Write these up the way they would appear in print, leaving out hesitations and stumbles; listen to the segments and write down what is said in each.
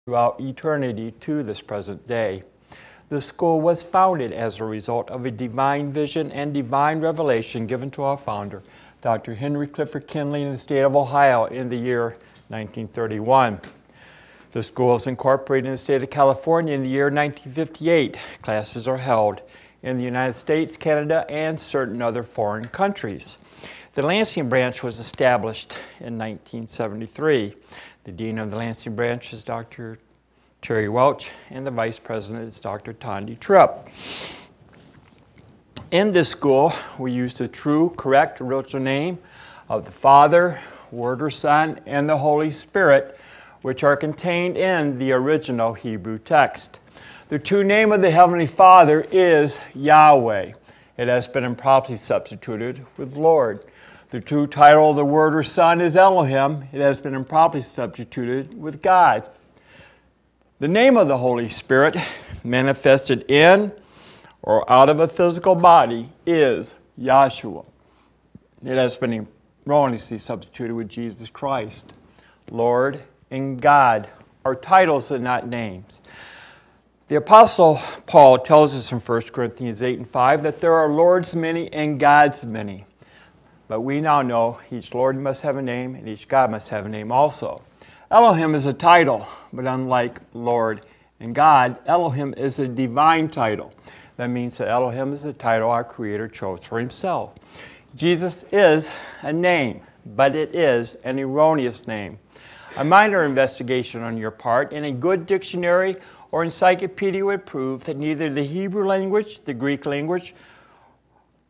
throughout eternity to this present day. The school was founded as a result of a divine vision and divine revelation given to our founder, Dr. Henry Clifford Kinley, in the state of Ohio in the year 1931. The school is incorporated in the state of California in the year 1958. Classes are held in the United States, Canada, and certain other foreign countries. The Lansing branch was established in 1973. The dean of the Lansing branch is Dr. Terry Welch, and the vice president is Dr. Tondi Tripp. In this school, we use the true, correct, original name of the Father, Word or Son, and the Holy Spirit, which are contained in the original Hebrew text. The true name of the Heavenly Father is Yahweh. It has been improperly substituted with Lord. The true title of the Word or Son is Elohim. It has been improperly substituted with God. The name of the Holy Spirit, manifested in or out of a physical body, is Yahshua. It has been erroneously substituted with Jesus Christ. Lord and God are titles and not names. The Apostle Paul tells us in 1 Corinthians 8 and 5 that there are Lords many and Gods many. But we now know each Lord must have a name and each God must have a name also. Elohim is a title, but unlike Lord and God, Elohim is a divine title. That means that Elohim is the title our Creator chose for Himself. Jesus is a name, but it is an erroneous name. A minor investigation on your part in a good dictionary or encyclopedia would prove that neither the Hebrew language, the Greek language,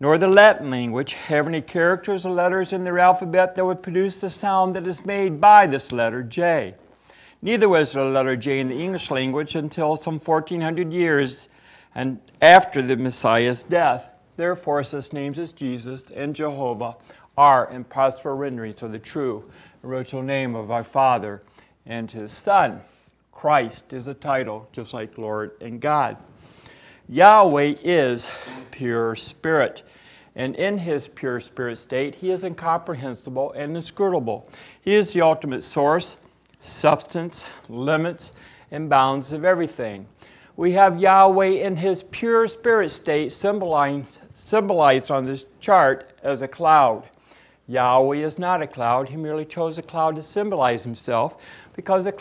nor the Latin language have any characters or letters in their alphabet that would produce the sound that is made by this letter J. Neither was there a letter J in the English language until some 1400 years and after the Messiah's death. Therefore, such names as Jesus and Jehovah are impossible renderings of the true original name of our Father and His Son. Christ is a title, just like Lord and God. Yahweh is pure spirit, and in His pure spirit state, He is incomprehensible and inscrutable. He is the ultimate source, substance, limits, and bounds of everything. We have Yahweh in His pure spirit state symbolized on this chart as a cloud. Yahweh is not a cloud. He merely chose a cloud to symbolize Himself because a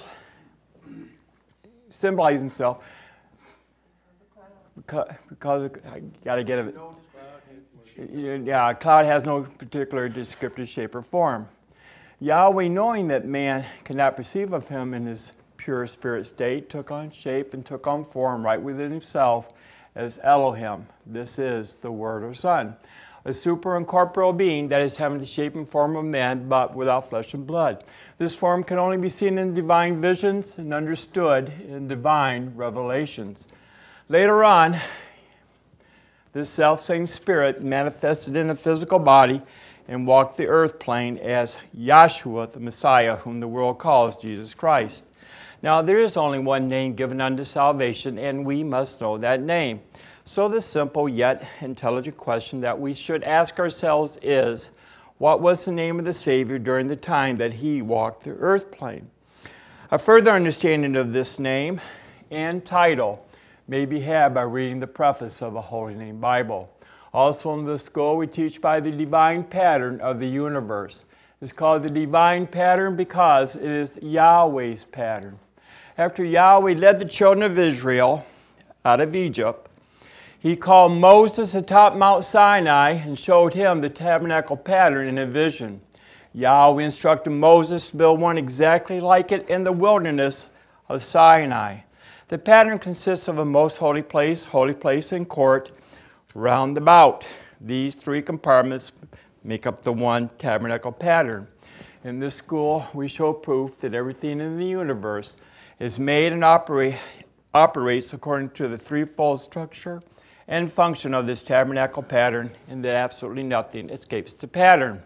a cloud has no particular descriptive shape or form. Yahweh, knowing that man cannot perceive of Him in His pure spirit state, took on shape and took on form right within Himself as Elohim. This is the Word or Son, a super-incorporeal being that is having the shape and form of man, but without flesh and blood. This form can only be seen in divine visions and understood in divine revelations. Later on, this self-same Spirit manifested in a physical body and walked the earth plane as Yahshua, the Messiah, whom the world calls Jesus Christ. Now, there is only one name given unto salvation, and we must know that name. So the simple yet intelligent question that we should ask ourselves is, what was the name of the Savior during the time that He walked the earth plane? A further understanding of this name and title may be had by reading the preface of a Holy Name Bible. Also in this school, we teach by the divine pattern of the universe. It's called the divine pattern because it is Yahweh's pattern. After Yahweh led the children of Israel out of Egypt, He called Moses atop Mount Sinai and showed him the tabernacle pattern in a vision. Yahweh instructed Moses to build one exactly like it in the wilderness of Sinai. The pattern consists of a most holy place, and court round about. These three compartments make up the one tabernacle pattern. In this school, we show proof that everything in the universe is made and operates according to the threefold structure and function of this tabernacle pattern, and that absolutely nothing escapes the pattern.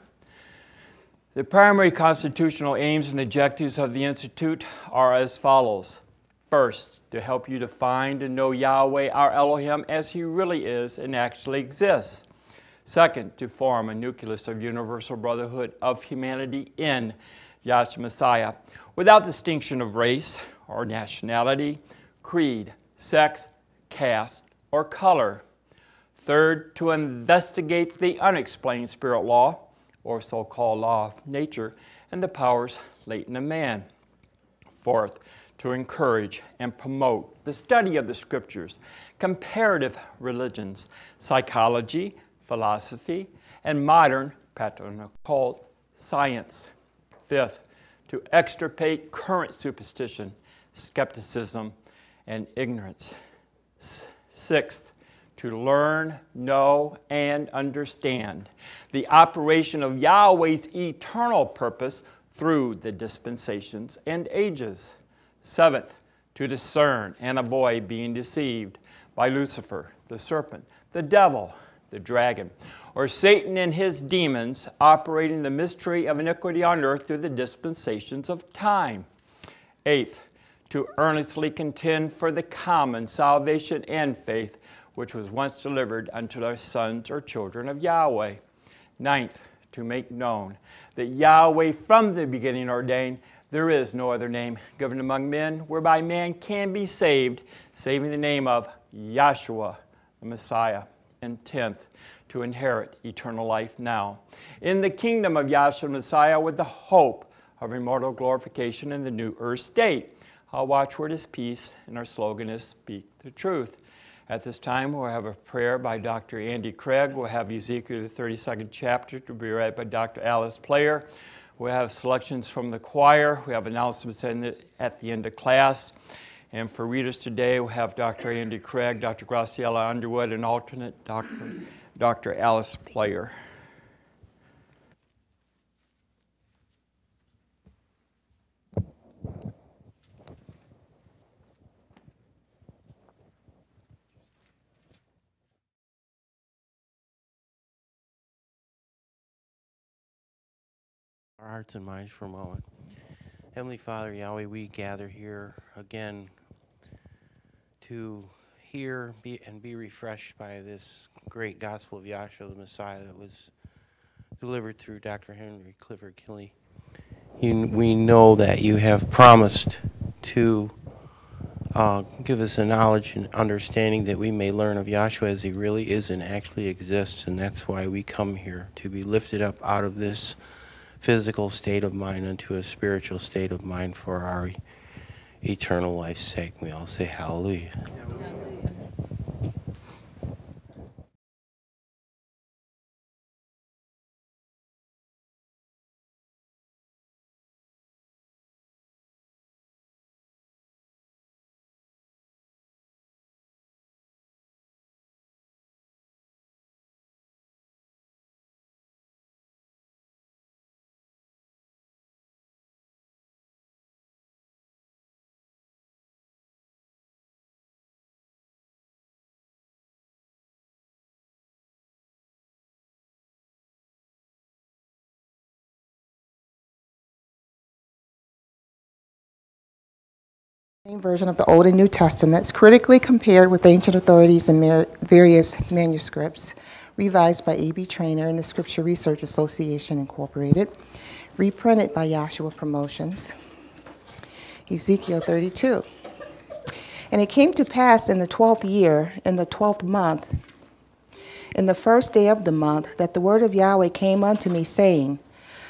The primary constitutional aims and objectives of the Institute are as follows. First, to help you to find and know Yahweh, our Elohim, as He really is and actually exists. Second, to form a nucleus of universal brotherhood of humanity in Yahshua Messiah, without distinction of race or nationality, creed, sex, caste, or color. Third, to investigate the unexplained spirit law, or so-called law of nature, and the powers latent in man. Fourth, to encourage and promote the study of the scriptures, comparative religions, psychology, philosophy, and modern pattern-occult science. Fifth, to extirpate current superstition, skepticism, and ignorance. Sixth, to learn, know, and understand the operation of Yahweh's eternal purpose through the dispensations and ages. Seventh, to discern and avoid being deceived by Lucifer, the serpent, the devil, the dragon, or Satan and his demons operating the mystery of iniquity on earth through the dispensations of time. Eighth, to earnestly contend for the common salvation and faith which was once delivered unto the sons or children of Yahweh. Ninth, to make known that Yahweh from the beginning ordained there is no other name given among men whereby man can be saved, saving the name of Yahshua, the Messiah. And 10th, to inherit eternal life now in the kingdom of Yahshua, Messiah, with the hope of immortal glorification in the new earth state. Our watchword is peace, and our slogan is speak the truth. At this time, we'll have a prayer by Dr. Andy Craig. We'll have Ezekiel, the 32nd chapter, to be read by Dr. Alice Player. We'll have selections from the choir. We have announcements at the end of class. And for readers today, we'll have Dr. Andy Craig, Dr. Graciela Underwood, and alternate Dr. Alice Player. Our hearts and minds for a moment. Heavenly Father, Yahweh, we gather here again to hear and be refreshed by this great gospel of Yahshua the Messiah that was delivered through Dr. Henry Clifford Kinley. We know that you have promised to give us a knowledge and understanding that we may learn of Yahshua as he really is and actually exists, and that's why we come here, to be lifted up out of this physical state of mind into a spiritual state of mind for our eternal life's sake. We all say hallelujah. Version of the Old and New Testaments, critically compared with ancient authorities and various manuscripts, revised by A.B. Trainer and the Scripture Research Association, Incorporated, reprinted by Yahshua Promotions. Ezekiel 32. And it came to pass in the 12th year, in the 12th month, in the first day of the month, that the word of Yahweh came unto me, saying,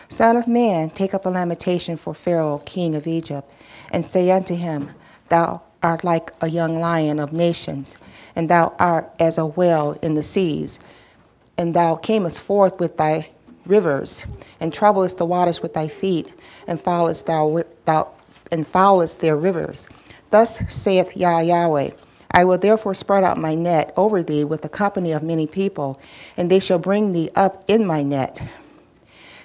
Son of man, take up a lamentation for Pharaoh, king of Egypt, and say unto him, Thou art like a young lion of nations, and thou art as a whale in the seas. And thou camest forth with thy rivers, and troublest the waters with thy feet, and foulest their rivers. Thus saith Yahweh, I will therefore spread out my net over thee with a company of many people, and they shall bring thee up in my net.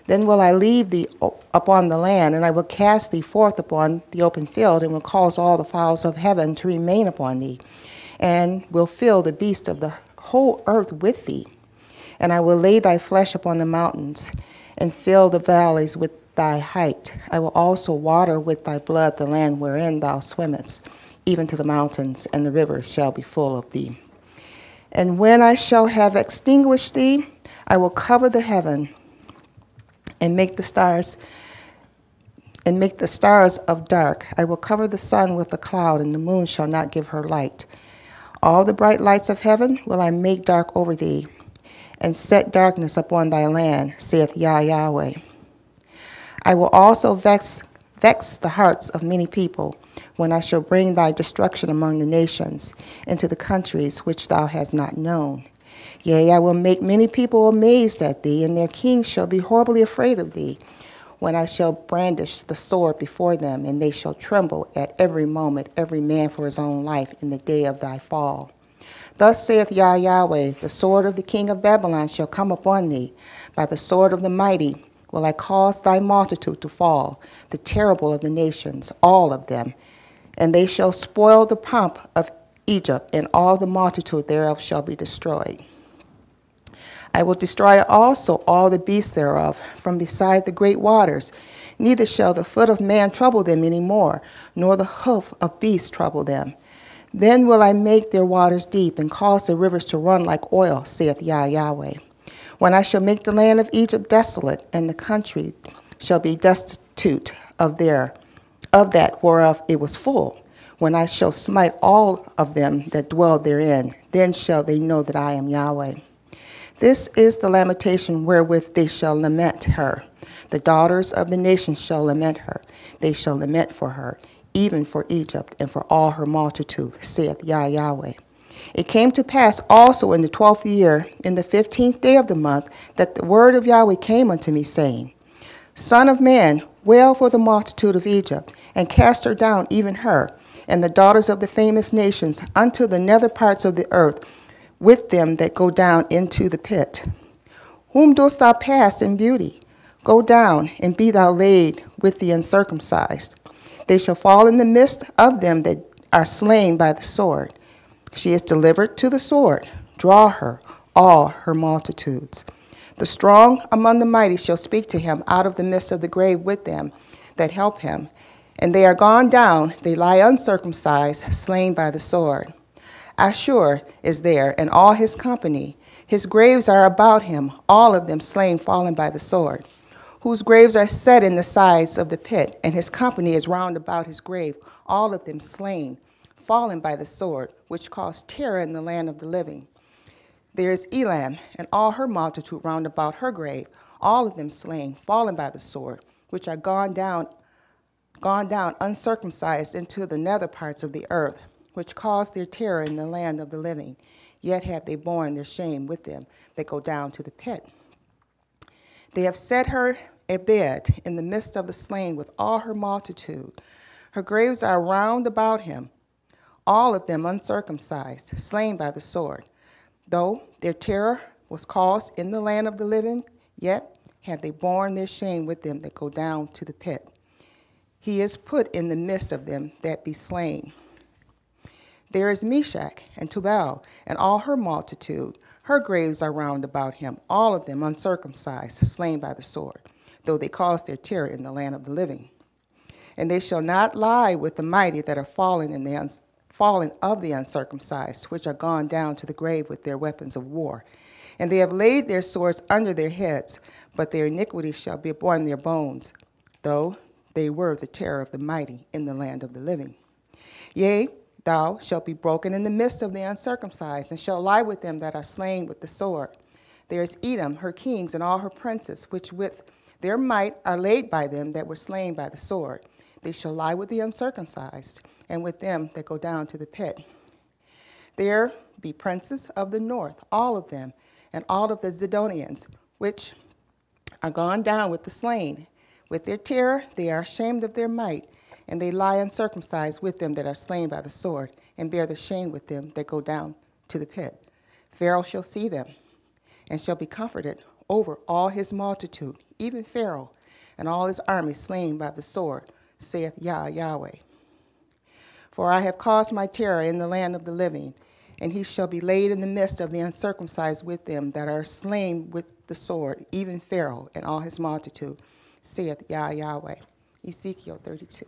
Then will I leave thee upon the land, and I will cast thee forth upon the open field, and will cause all the fowls of heaven to remain upon thee, and will fill the beasts of the whole earth with thee. And I will lay thy flesh upon the mountains, and fill the valleys with thy height. I will also water with thy blood the land wherein thou swimmest, even to the mountains, and the rivers shall be full of thee. And when I shall have extinguished thee, I will cover the heaven, and make the stars and make the stars of dark. I will cover the sun with a cloud, and the moon shall not give her light. All the bright lights of heaven will I make dark over thee, and set darkness upon thy land, saith Yahweh. I will also vex the hearts of many people, when I shall bring thy destruction among the nations, into the countries which thou hast not known. Yea, I will make many people amazed at thee, and their kings shall be horribly afraid of thee, when I shall brandish the sword before them, and they shall tremble at every moment, every man for his own life, in the day of thy fall. Thus saith Yahweh, the sword of the king of Babylon shall come upon thee. By the sword of the mighty will I cause thy multitude to fall, the terrible of the nations, all of them. And they shall spoil the pomp of Egypt, and all the multitude thereof shall be destroyed. I will destroy also all the beasts thereof from beside the great waters. Neither shall the foot of man trouble them any more, nor the hoof of beast trouble them. Then will I make their waters deep, and cause the rivers to run like oil, saith Yahweh. When I shall make the land of Egypt desolate, and the country shall be destitute of that whereof it was full, when I shall smite all of them that dwell therein, then shall they know that I am Yahweh. This is the lamentation wherewith they shall lament her. The daughters of the nations shall lament her. They shall lament for her, even for Egypt and for all her multitude, saith Yahweh. It came to pass also in the 12th year, in the 15th day of the month, that the word of Yahweh came unto me, saying, Son of man, wail for the multitude of Egypt, and cast her down, even her, and the daughters of the famous nations, unto the nether parts of the earth, with them that go down into the pit. Whom dost thou pass in beauty? Go down, and be thou laid with the uncircumcised. They shall fall in the midst of them that are slain by the sword. She is delivered to the sword. Draw her, all her multitudes. The strong among the mighty shall speak to him out of the midst of the grave with them that help him. And they are gone down, they lie uncircumcised, slain by the sword. Ashur is there, and all his company. His graves are about him, all of them slain, fallen by the sword, whose graves are set in the sides of the pit, and his company is round about his grave, all of them slain, fallen by the sword, which caused terror in the land of the living. There is Elam, and all her multitude round about her grave, all of them slain, fallen by the sword, which are gone down uncircumcised into the nether parts of the earth, which caused their terror in the land of the living. Yet have they borne their shame with them that go down to the pit. They have set her a bed in the midst of the slain with all her multitude. Her graves are round about him, all of them uncircumcised, slain by the sword. Though their terror was caused in the land of the living, yet have they borne their shame with them that go down to the pit. He is put in the midst of them that be slain. There is Meshach and Tubal, and all her multitude. Her graves are round about him, all of them uncircumcised, slain by the sword, though they caused their terror in the land of the living. And they shall not lie with the mighty that are fallen of the uncircumcised, which are gone down to the grave with their weapons of war. And they have laid their swords under their heads, but their iniquity shall be upon their bones, though they were the terror of the mighty in the land of the living. Yea, thou shalt be broken in the midst of the uncircumcised, and shalt lie with them that are slain with the sword. There is Edom, her kings, and all her princes, which with their might are laid by them that were slain by the sword. They shall lie with the uncircumcised, and with them that go down to the pit. There be princes of the north, all of them, and all of the Zidonians, which are gone down with the slain. With their terror they are ashamed of their might, and they lie uncircumcised with them that are slain by the sword, and bear the shame with them that go down to the pit. Pharaoh shall see them, and shall be comforted over all his multitude, even Pharaoh, and all his army slain by the sword, saith Yahweh. For I have caused my terror in the land of the living, and he shall be laid in the midst of the uncircumcised with them that are slain with the sword, even Pharaoh and all his multitude, saith Yahweh. Ezekiel 32.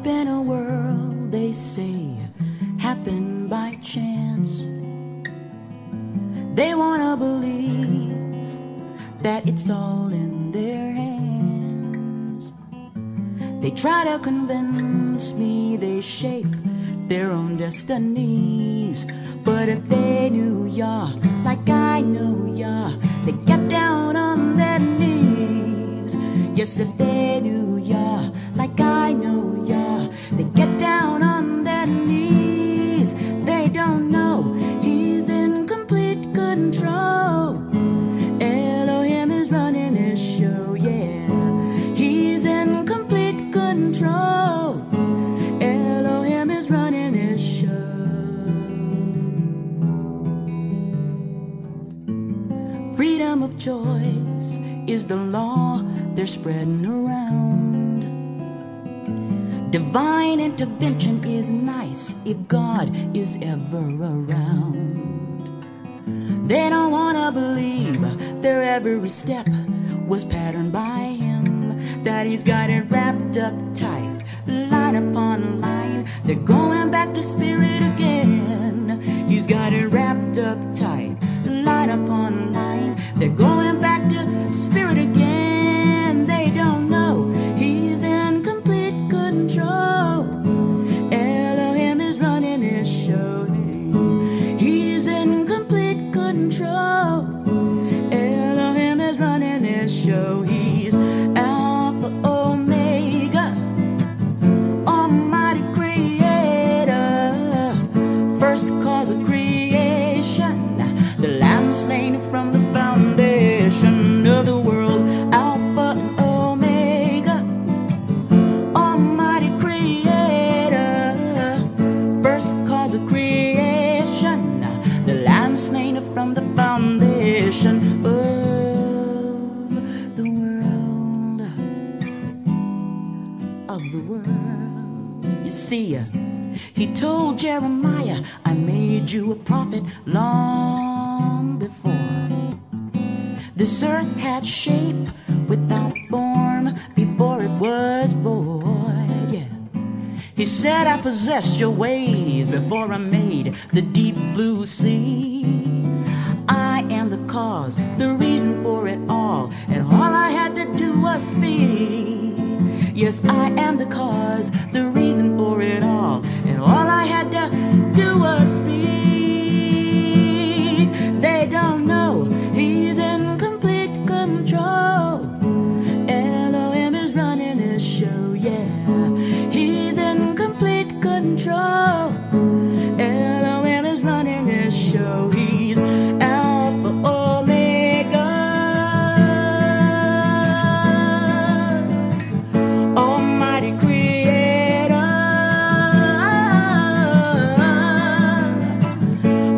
up in a world they say happened by chance. They wanna believe that it's all in their hands. They try to convince me they shape their own destinies. But if they knew Yah like I know Yah, they'd get down on their knees. Yes, if they knew Yah like I know Yah, they'd get down on their knees. They don't know He's in complete control. Elohim is running His show, yeah. He's in complete control. Elohim is running His show. Freedom of choice is the law they're spreading around. Divine intervention is nice if God is ever around. They don't wanna believe their every step was patterned by Him, that He's got it wrapped up tight, line upon line. They're going back to spirit again. He's got it wrapped up tight, line upon line. They're going back to spirit again. They don't know He's in complete control. Elohim is running His show. He's in complete control. Elohim is running His show. He's Alpha, Omega, Almighty Creator, first cause of creation, the Lamb slain from the foundation of the world. Alpha and Omega, Almighty Creator, first cause of creation, the Lamb slain from the foundation of the world. Of the world. You see, He told Jeremiah, I made you a prophet long before this earth had shape without form, before it was void. Yeah. He said, I possessed your ways before I made the deep blue sea. I am the cause, the reason for it all, and all I had to do was speak. Yes, I am the cause, the reason for it all, and all I had to do was speak. They don't know He's in complete control. Elohim is running His show, yeah. He's in complete control. Elohim is running His show. He's Alpha, Omega, Almighty Creator,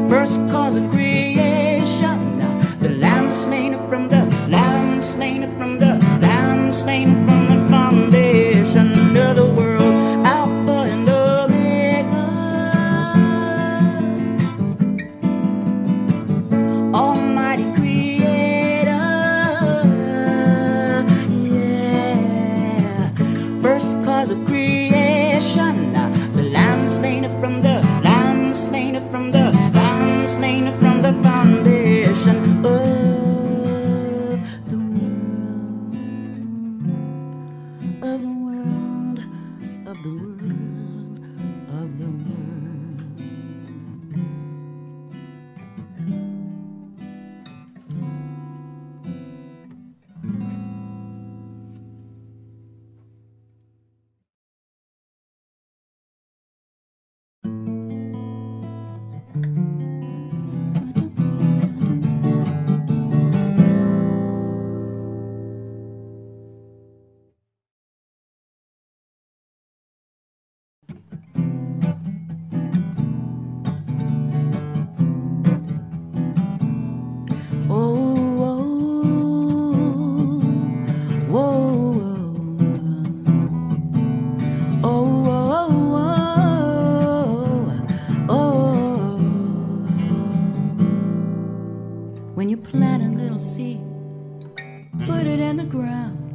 first cause of creation, the Lamb slain from the Lamb slain from the Lamb slain from the foundation of the world. Alpha and Omega, Almighty Creator, yeah, first cause of creation, the Lamb slain from the Lamb slain from the Lamb slain from the foundation of the world, of the world, of the world, of the world. When you plant a little seed, put it in the ground.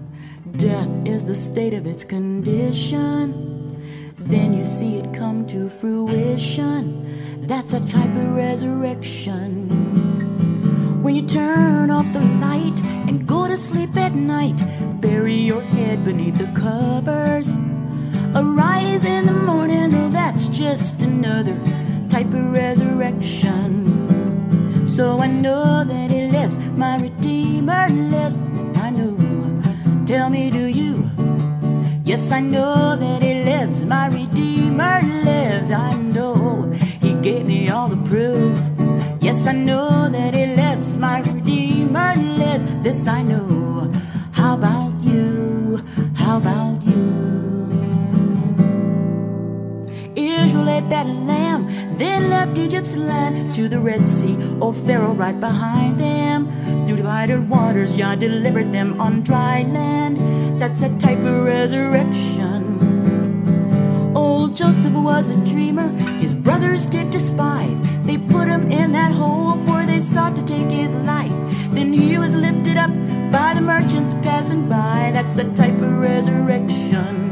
Death is the state of its condition. then you see it come to fruition. That's a type of resurrection. When you turn off the light and go to sleep at night, bury your head beneath the covers, arise in the morning, oh, that's just another type of resurrection. So I know that He lives, my Redeemer lives, I know. Tell me, do you? Yes, I know that He lives, my Redeemer lives, I know. He gave me all the proof. Yes, I know that He lives, my Redeemer lives, this I know. How about you? How about you? Israel ate that lamb, then left Egypt's land to the Red Sea, old Pharaoh right behind them. Through divided waters, Yah delivered them on dry land. That's a type of resurrection. Old Joseph was a dreamer, his brothers did despise. They put him in that hole, for they sought to take his life. Then he was lifted up by the merchants passing by. That's a type of resurrection.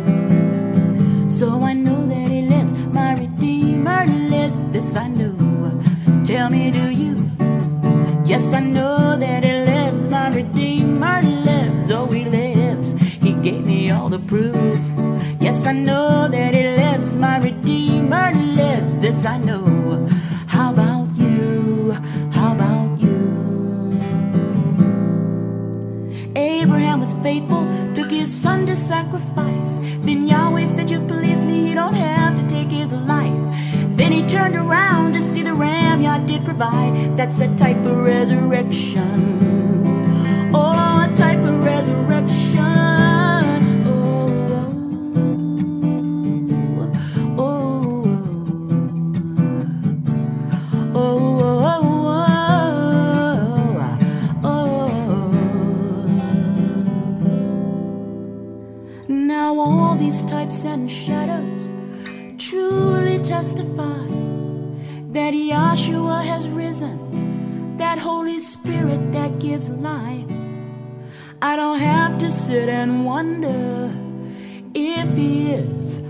So I know that He lives, my Redeemer lives, this I know. Tell me, do you? Yes, I know that He lives, my Redeemer lives, oh, He lives. He gave me all the proof. Yes, I know that He lives, my Redeemer lives, this I know. How about you? How about you? Abraham was faithful, took his son to sacrifice. Then Yahweh said, you please me, you don't have to take his life. Then he turned around to see the ram Yah did provide. That's a type of resurrection. Oh, a type of resurrection. Now all these types and shadows truly testify that Yahshua has risen, that Holy Spirit that gives life. I don't have to sit and wonder if He is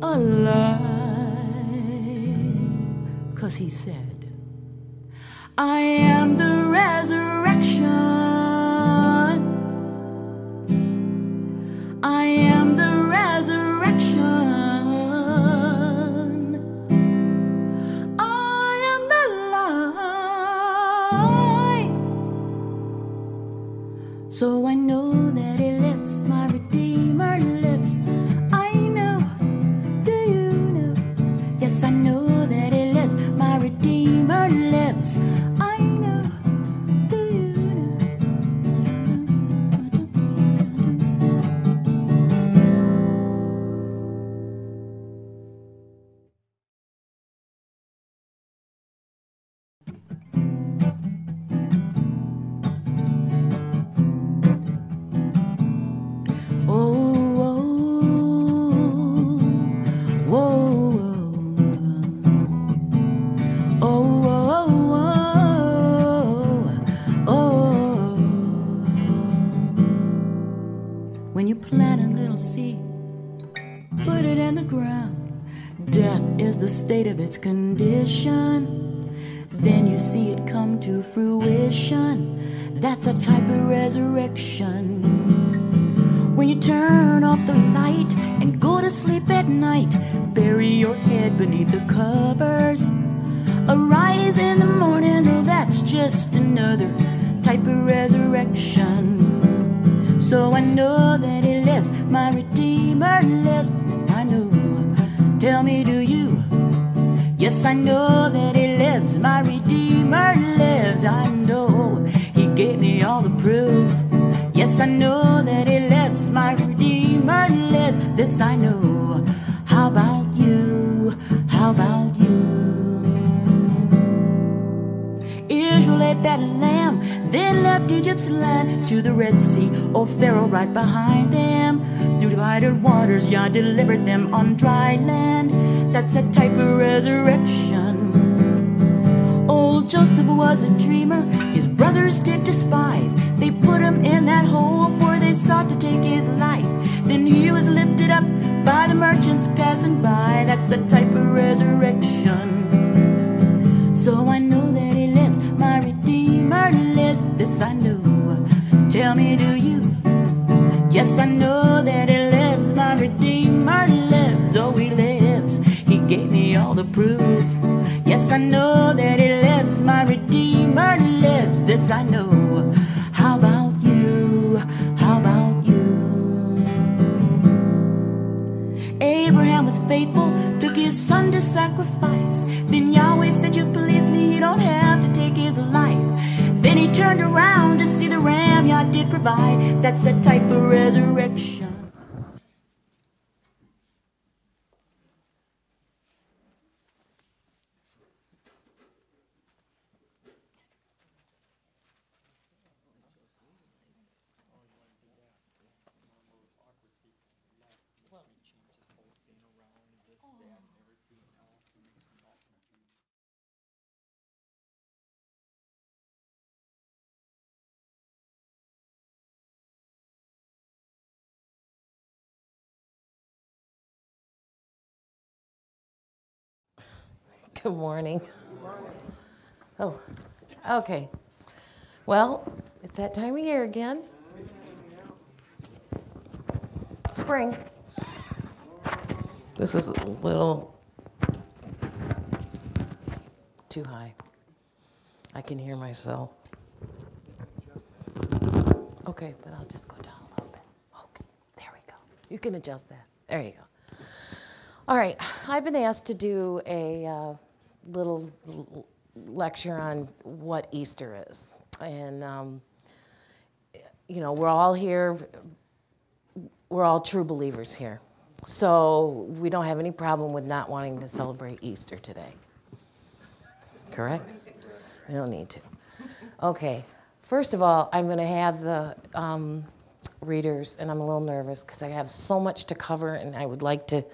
alive, 'cause He said, I am the resurrection, I am the resurrection, I am the light. So I know that He lives, my Redeemer lives, I know, do you know? Yes, I know that He lives, my Redeemer lives, I know, do you know? When you plant a little seed, put it in the ground. Death is the state of its condition. Then you see it come to fruition. That's a type of resurrection. When you turn off the light and go to sleep at night, bury your head beneath the covers, arise in the morning, oh, that's just another type of resurrection. So I know that He lives, my Redeemer lives, I know. Tell me, do you? Yes, I know that He lives, my Redeemer lives, I know. He gave me all the proof. Yes, I know that He lives, my Redeemer lives, this I know. How about you? How about you? Israel ate that lamb, then left Egypt's land to the Red Sea, old Pharaoh right behind them. Through divided waters, Yah delivered them on dry land. That's a type of resurrection. Old Joseph was a dreamer, his brothers did despise. They put him in that hole, for they sought to take his life. Then he was lifted up by the merchants passing by. That's a type of resurrection. So I know that he lives, my Redeemer lives, this I know. Tell me, do you? Yes, I know that he lives, my Redeemer lives, oh he lives, he gave me all the proof. Yes, I know that he lives, my Redeemer lives, this I know. How about you? How about you? Abraham was faithful, took his son to sacrifice. Then Yahweh said, you please me, you don't have to take his life. Then he turned around to see the ram Yah did provide. That's a type of resurrection. Good morning. Oh, okay. Well, it's that time of year again. Spring. This is a little too high. I can hear myself. Okay, but I'll just go down a little bit. Okay, there we go. You can adjust that. There you go. All right, I've been asked to do a little lecture on what Easter is. And, you know, we're all here, we're all true believers here. So we don't have any problem with not wanting to celebrate Easter today. Correct? We don't need to. Okay, first of all, I'm going to have the readers, and I'm a little nervous because I have so much to cover, and I would like to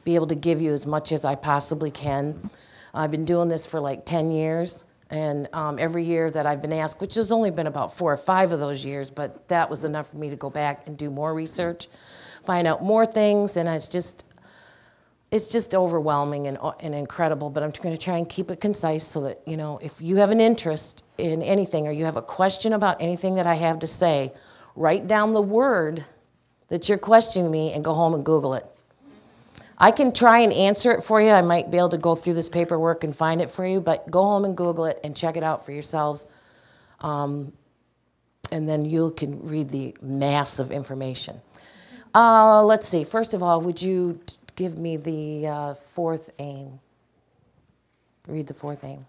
be able to give you as much as I possibly can. I've been doing this for like 10 years, and every year that I've been asked, which has only been about 4 or 5 of those years, but that was enough for me to go back and do more research, find out more things, and it's just overwhelming and incredible, but I'm going to try and keep it concise so that, you know, if you have an interest in anything or you have a question about anything that I have to say, write down the word that you're questioning me and go home and Google it. I can try and answer it for you. I might be able to go through this paperwork and find it for you, but go home and Google it and check it out for yourselves. And then you can read the mass of information. Let's see. First of all, would you give me the fourth aim? Read the fourth aim.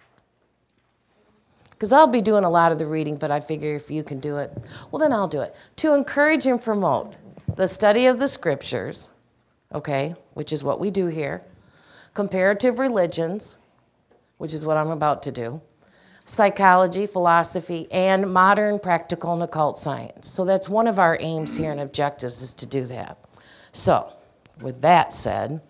Because I'll be doing a lot of the reading, but I figure if you can do it, well, then I'll do it. To encourage and promote the study of the scriptures, okay, which is what we do here, comparative religions, which is what I'm about to do, psychology, philosophy, and modern practical and occult science. So that's one of our aims here and objectives is to do that. So, with that said,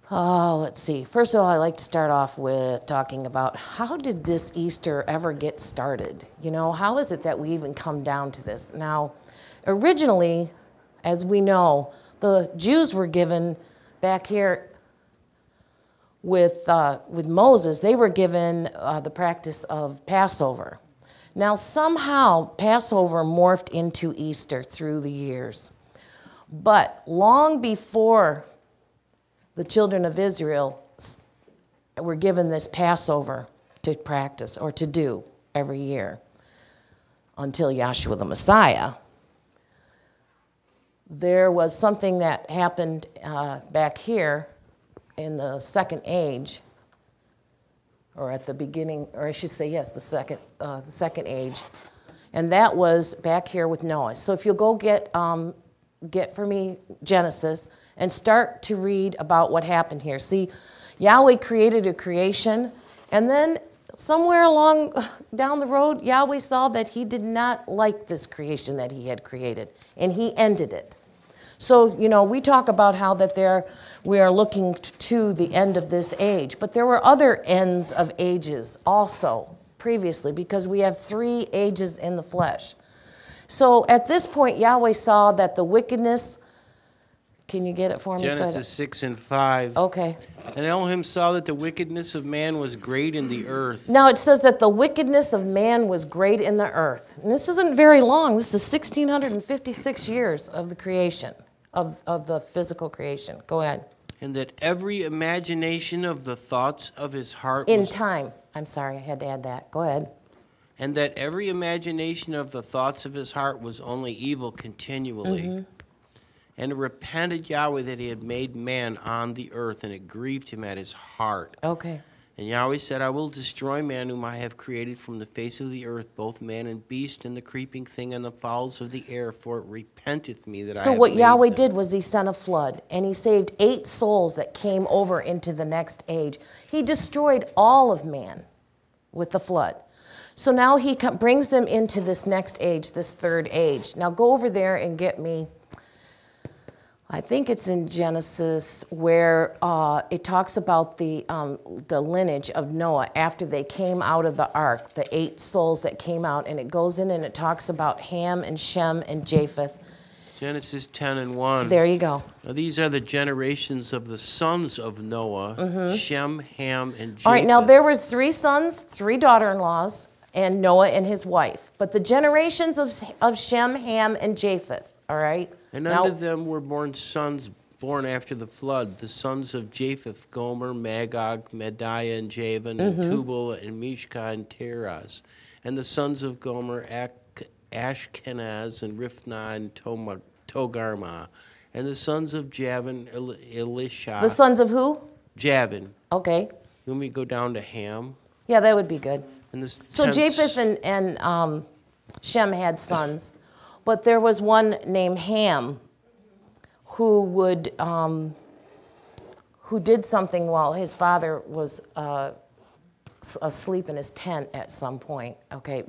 let's see. First of all, I'd like to start off with talking about how did this Easter ever get started? You know, how is it that we even come down to this? Now, originally, as we know, the Jews were given back here with Moses, they were given the practice of Passover. Now, somehow, Passover morphed into Easter through the years. But long before the children of Israel were given this Passover to practice or to do every year until Yahshua the Messiah, there was something that happened back here in the second age, or at the beginning, or I should say, yes, the second age, and that was back here with Noah. So if you'll go get for me Genesis and start to read about what happened here. See, Yahweh created a creation, and then somewhere along down the road, Yahweh saw that he did not like this creation that he had created, and he ended it. So, you know, we talk about how that we are looking to the end of this age, but there were other ends of ages also previously, because we have 3 ages in the flesh. So at this point, Yahweh saw that the wickedness Can you get it for me? Genesis 6 and 5. Okay. And Elohim saw that the wickedness of man was great in the earth. Now it says that the wickedness of man was great in the earth. And this isn't very long. This is 1,656 years of the creation, of the physical creation. Go ahead. And that every imagination of the thoughts of his heart In was... time. I'm sorry, I had to add that. Go ahead. And that every imagination of the thoughts of his heart was only evil continually. Mm-hmm. And it repented Yahweh that he had made man on the earth, and it grieved him at his heart. Okay. And Yahweh said, I will destroy man whom I have created from the face of the earth, both man and beast, and the creeping thing and the fowls of the air, for it repenteth me that I have So what made Yahweh them. did was he sent a flood, and he saved 8 souls that came over into the next age. He destroyed all of man with the flood. So now he brings them into this next age, this third age. Now go over there and get me, I think it's in Genesis, where it talks about the lineage of Noah after they came out of the ark, the 8 souls that came out, and it goes in and it talks about Ham and Shem and Japheth. Genesis 10 and 1. There you go. Now, these are the generations of the sons of Noah, Shem, Ham, and Japheth. All right, now there were 3 sons, 3 daughter-in-laws, and Noah and his wife. But the generations of Shem, Ham, and Japheth, all right? And now, unto them were born sons born after the flood, the sons of Japheth, Gomer, Magog, Mediah, and Javan, and Tubal, and Mishka, and Teraz. And the sons of Gomer, Ashkenaz, and Riphnah, and Togarmah. And the sons of Javan, Elisha. the sons of who? Javan. Okay. When we go down to Ham. Yeah, that would be good. And the So Japheth and Shem had sons, but there was one named Ham who did something while his father was asleep in his tent at some point. Okay,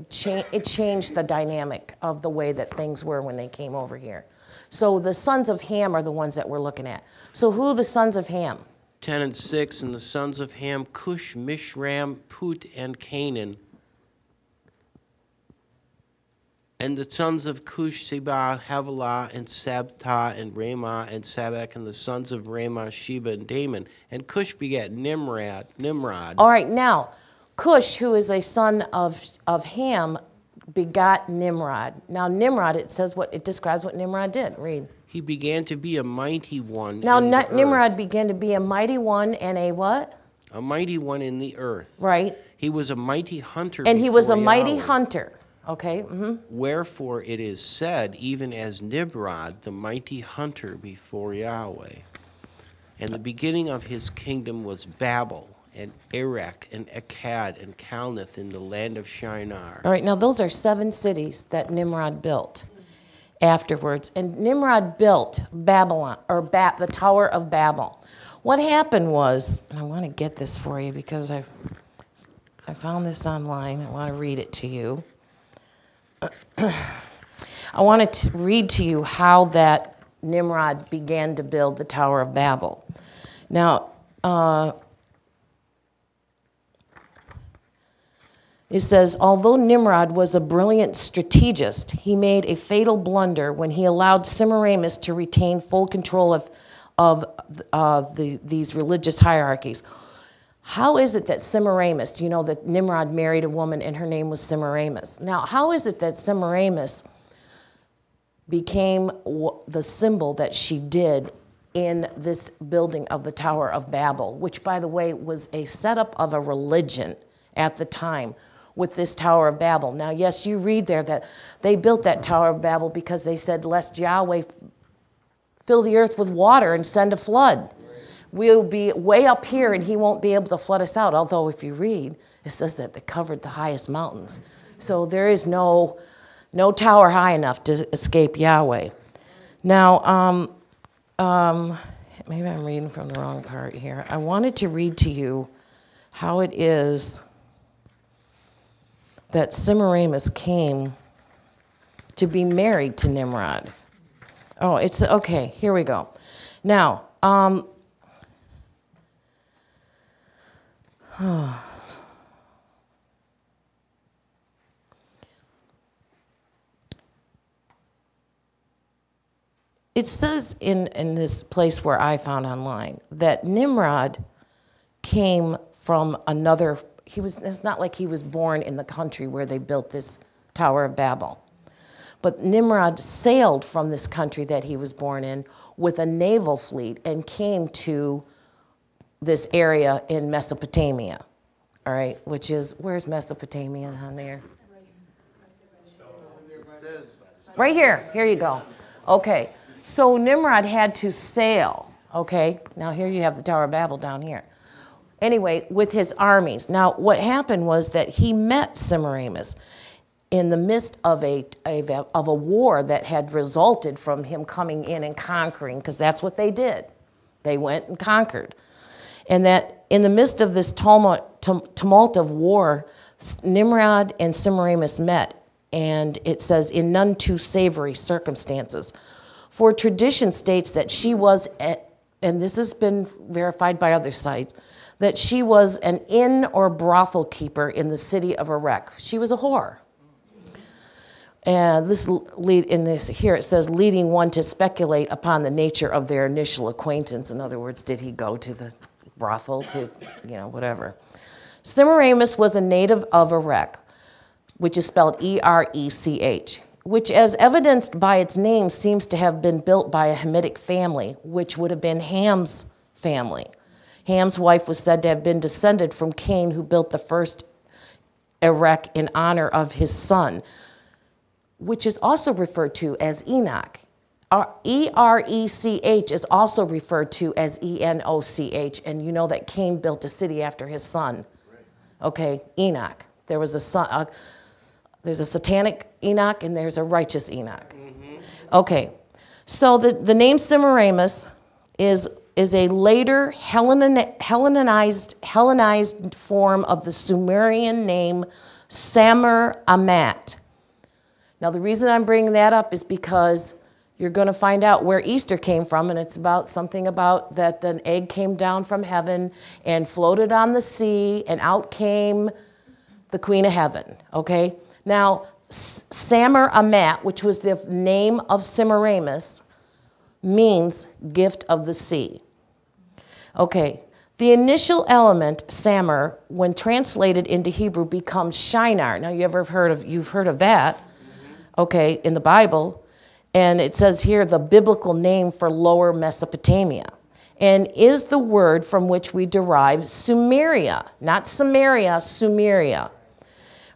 it changed the dynamic of the way that things were when they came over here. So the sons of Ham are the ones that we're looking at. So who are the sons of Ham? 10 and 6, and the sons of Ham, Cush, Mishram, Put, and Canaan. And the sons of Cush, Seba, Havilah, and Sabta, and Ramah, and Sabak, and the sons of Ramah, Sheba, and Damon. And Cush begat Nimrod. All right, now, Cush, who is a son of Ham, begot Nimrod. Now, Nimrod, it describes what Nimrod did. Read. He began to be a mighty one. Now, in the Nimrod earth. began to be a mighty one and a what? A mighty one in the earth. Right. He was a mighty hunter. And he was a before mighty Yahweh. hunter. Okay. Mm-hmm. Wherefore it is said, even as Nimrod, the mighty hunter before Yahweh. And the beginning of his kingdom was Babel, and Erech, and Akkad, and Calneh in the land of Shinar. All right. Now, those are 7 cities that Nimrod built afterwards. And Nimrod built Babylon, or the Tower of Babel. What happened was, and I want to get this for you because I found this online. I want to read it to you. I want to read to you how that Nimrod began to build the Tower of Babel. Now, it says, although Nimrod was a brilliant strategist, he made a fatal blunder when he allowed Semiramis to retain full control of these religious hierarchies. How is it that Semiramis, you know that Nimrod married a woman and her name was Semiramis. Now, how is it that Semiramis became the symbol that she did in this building of the Tower of Babel, which, by the way, was a setup of a religion at the time with this Tower of Babel? Now, yes, you read there that they built that Tower of Babel because they said, lest Yahweh fill the earth with water and send a flood. We'll be way up here and he won't be able to flood us out. Although if you read, it says that they covered the highest mountains. So there is no tower high enough to escape Yahweh. Now, maybe I'm reading from the wrong part here. I wanted to read to you how it is that Semiramis came to be married to Nimrod. Oh, it's, okay, here we go. Now, it says in this place where I found online that Nimrod came from another, it's not like he was born in the country where they built this Tower of Babel. But Nimrod sailed from this country that he was born in with a naval fleet and came to this area in Mesopotamia, all right, which is, where's Mesopotamia on there? Right here, here you go. Okay, so Nimrod had to sail, okay? Now here you have the Tower of Babel down here. Anyway, with his armies. Now what happened was that he met Semiramis in the midst of a war that had resulted from him coming in and conquering, because that's what they did. They went and conquered. And that in the midst of this tumult of war, Nimrod and Semiramis met, and it says, in none too savory circumstances. For tradition states that she was, and this has been verified by other sites, that she was an inn or brothel keeper in the city of Erech. She was a whore. And this here it says, leading one to speculate upon the nature of their initial acquaintance. In other words, did he go to the brothel to, whatever. Semiramis was a native of Erech, which is spelled E-R-E-C-H, which, as evidenced by its name, seems to have been built by a Hamitic family, which would have been Ham's family. Ham's wife was said to have been descended from Cain, who built the first Erech in honor of his son, which is also referred to as Enoch. E-R-E-C-H is also referred to as E-N-O-C-H, and you know that Cain built a city after his son. Okay, Enoch. There was a son, there's a satanic Enoch and there's a righteous Enoch. Okay, so the name Semiramis is a later Hellenized form of the Sumerian name Samar-Amat. Now, the reason I'm bringing that up is because you're going to find out where Easter came from, and it's about something about that an egg came down from heaven and floated on the sea, and out came the Queen of Heaven, okay? Now, Samar-Amat, which was the name of Semiramis, means gift of the sea. Okay, the initial element, Samar, when translated into Hebrew, becomes Shinar. Now, you've heard of that. Okay, in the Bible, and it says here the biblical name for Lower Mesopotamia, and is the word from which we derive Sumeria, not Samaria, Sumeria.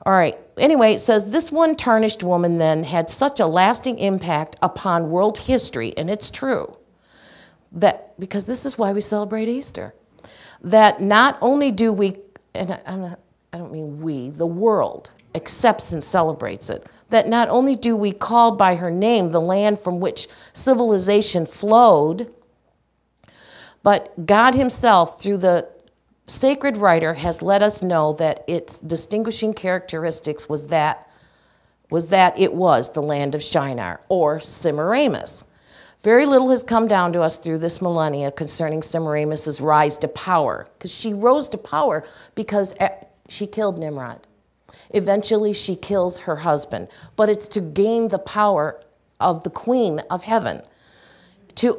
All right, anyway, it says this one tarnished woman then had such a lasting impact upon world history, and it's true, that because this is why we celebrate Easter, that not only do we, and I don't mean we, the world accepts and celebrates it, that not only do we call by her name the land from which civilization flowed, but God himself, through the sacred writer, has let us know that its distinguishing characteristics was that it was the land of Shinar, or Semiramis. Very little has come down to us through this millennia concerning Semiramis' rise to power, because she rose to power because she killed Nimrod. Eventually, she kills her husband, but it's to gain the power of the Queen of Heaven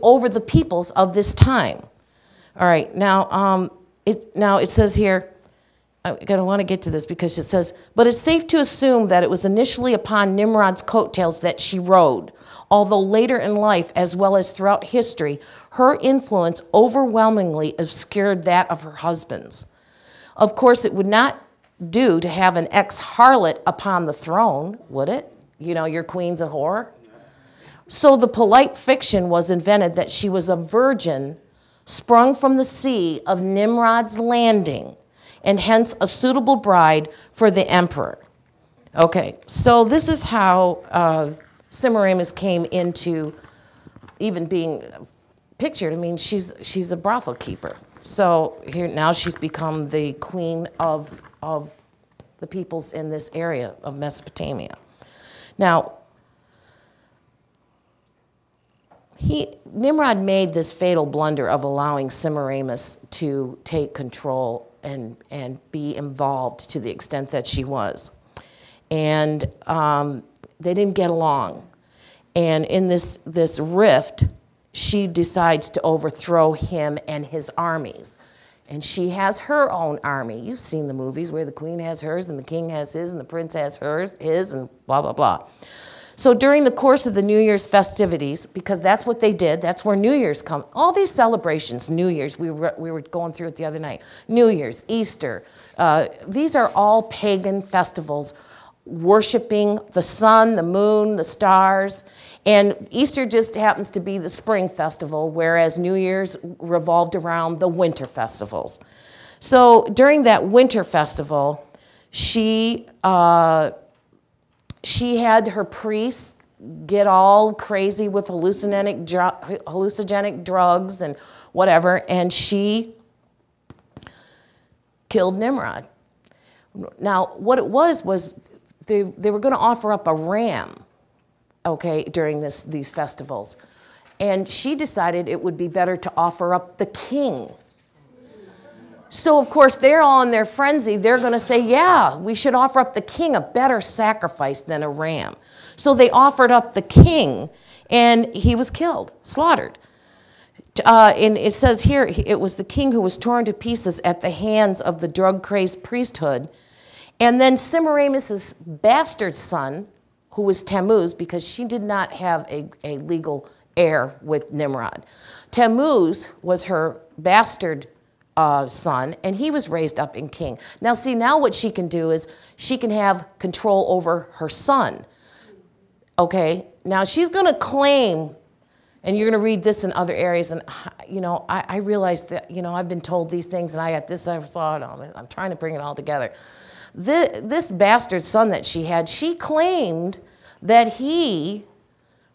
over the peoples of this time. All right, now it says here, I want to get to this because it says, but it's safe to assume that it was initially upon Nimrod's coattails that she rode, although later in life, as well as throughout history, her influence overwhelmingly obscured that of her husband's. Of course, it would not do to have an ex-harlot upon the throne, would it? Your queen's a whore. So the polite fiction was invented that she was a virgin sprung from the sea of Nimrod's landing, and hence a suitable bride for the emperor. Okay, so this is how Semiramis came into even being pictured. I mean, she's a brothel keeper. So here now she's become the queen of the peoples in this area of Mesopotamia. Now, Nimrod made this fatal blunder of allowing Semiramis to take control and be involved to the extent that she was. And they didn't get along. And in this rift, she decides to overthrow him and his armies. And she has her own army. You've seen the movies where the queen has hers and the king has his and the prince has his and blah, blah, blah. So during the course of the New Year's festivities, because that's what they did, that's where New Year's come. All these celebrations, New Year's, we were going through it the other night. New Year's, Easter, these are all pagan festivals worshiping the sun, the moon, the stars. And Easter just happens to be the spring festival, whereas New Year's revolved around the winter festivals. So during that winter festival, she had her priests get all crazy with hallucinogenic drugs and whatever, and she killed Nimrod. Now, what it was they were going to offer up a ram, okay, during these festivals. And she decided it would be better to offer up the king. So, of course, they're all in their frenzy. They're going to say, yeah, we should offer up the king, a better sacrifice than a ram. So they offered up the king, and he was killed, slaughtered. And it says here, it was the king who was torn to pieces at the hands of the drug-crazed priesthood. And then Semiramis' bastard son, who was Tammuz, because she did not have a legal heir with Nimrod. Tammuz was her bastard son, and he was raised up in king. Now, see, now what she can do is she can have control over her son. Okay? Now, she's going to claim, and you're going to read this in other areas, and, you know, I realize that, you know, I've been told these things, and I got this, I saw it, I'm trying to bring it all together. This bastard son that she had, she claimed that he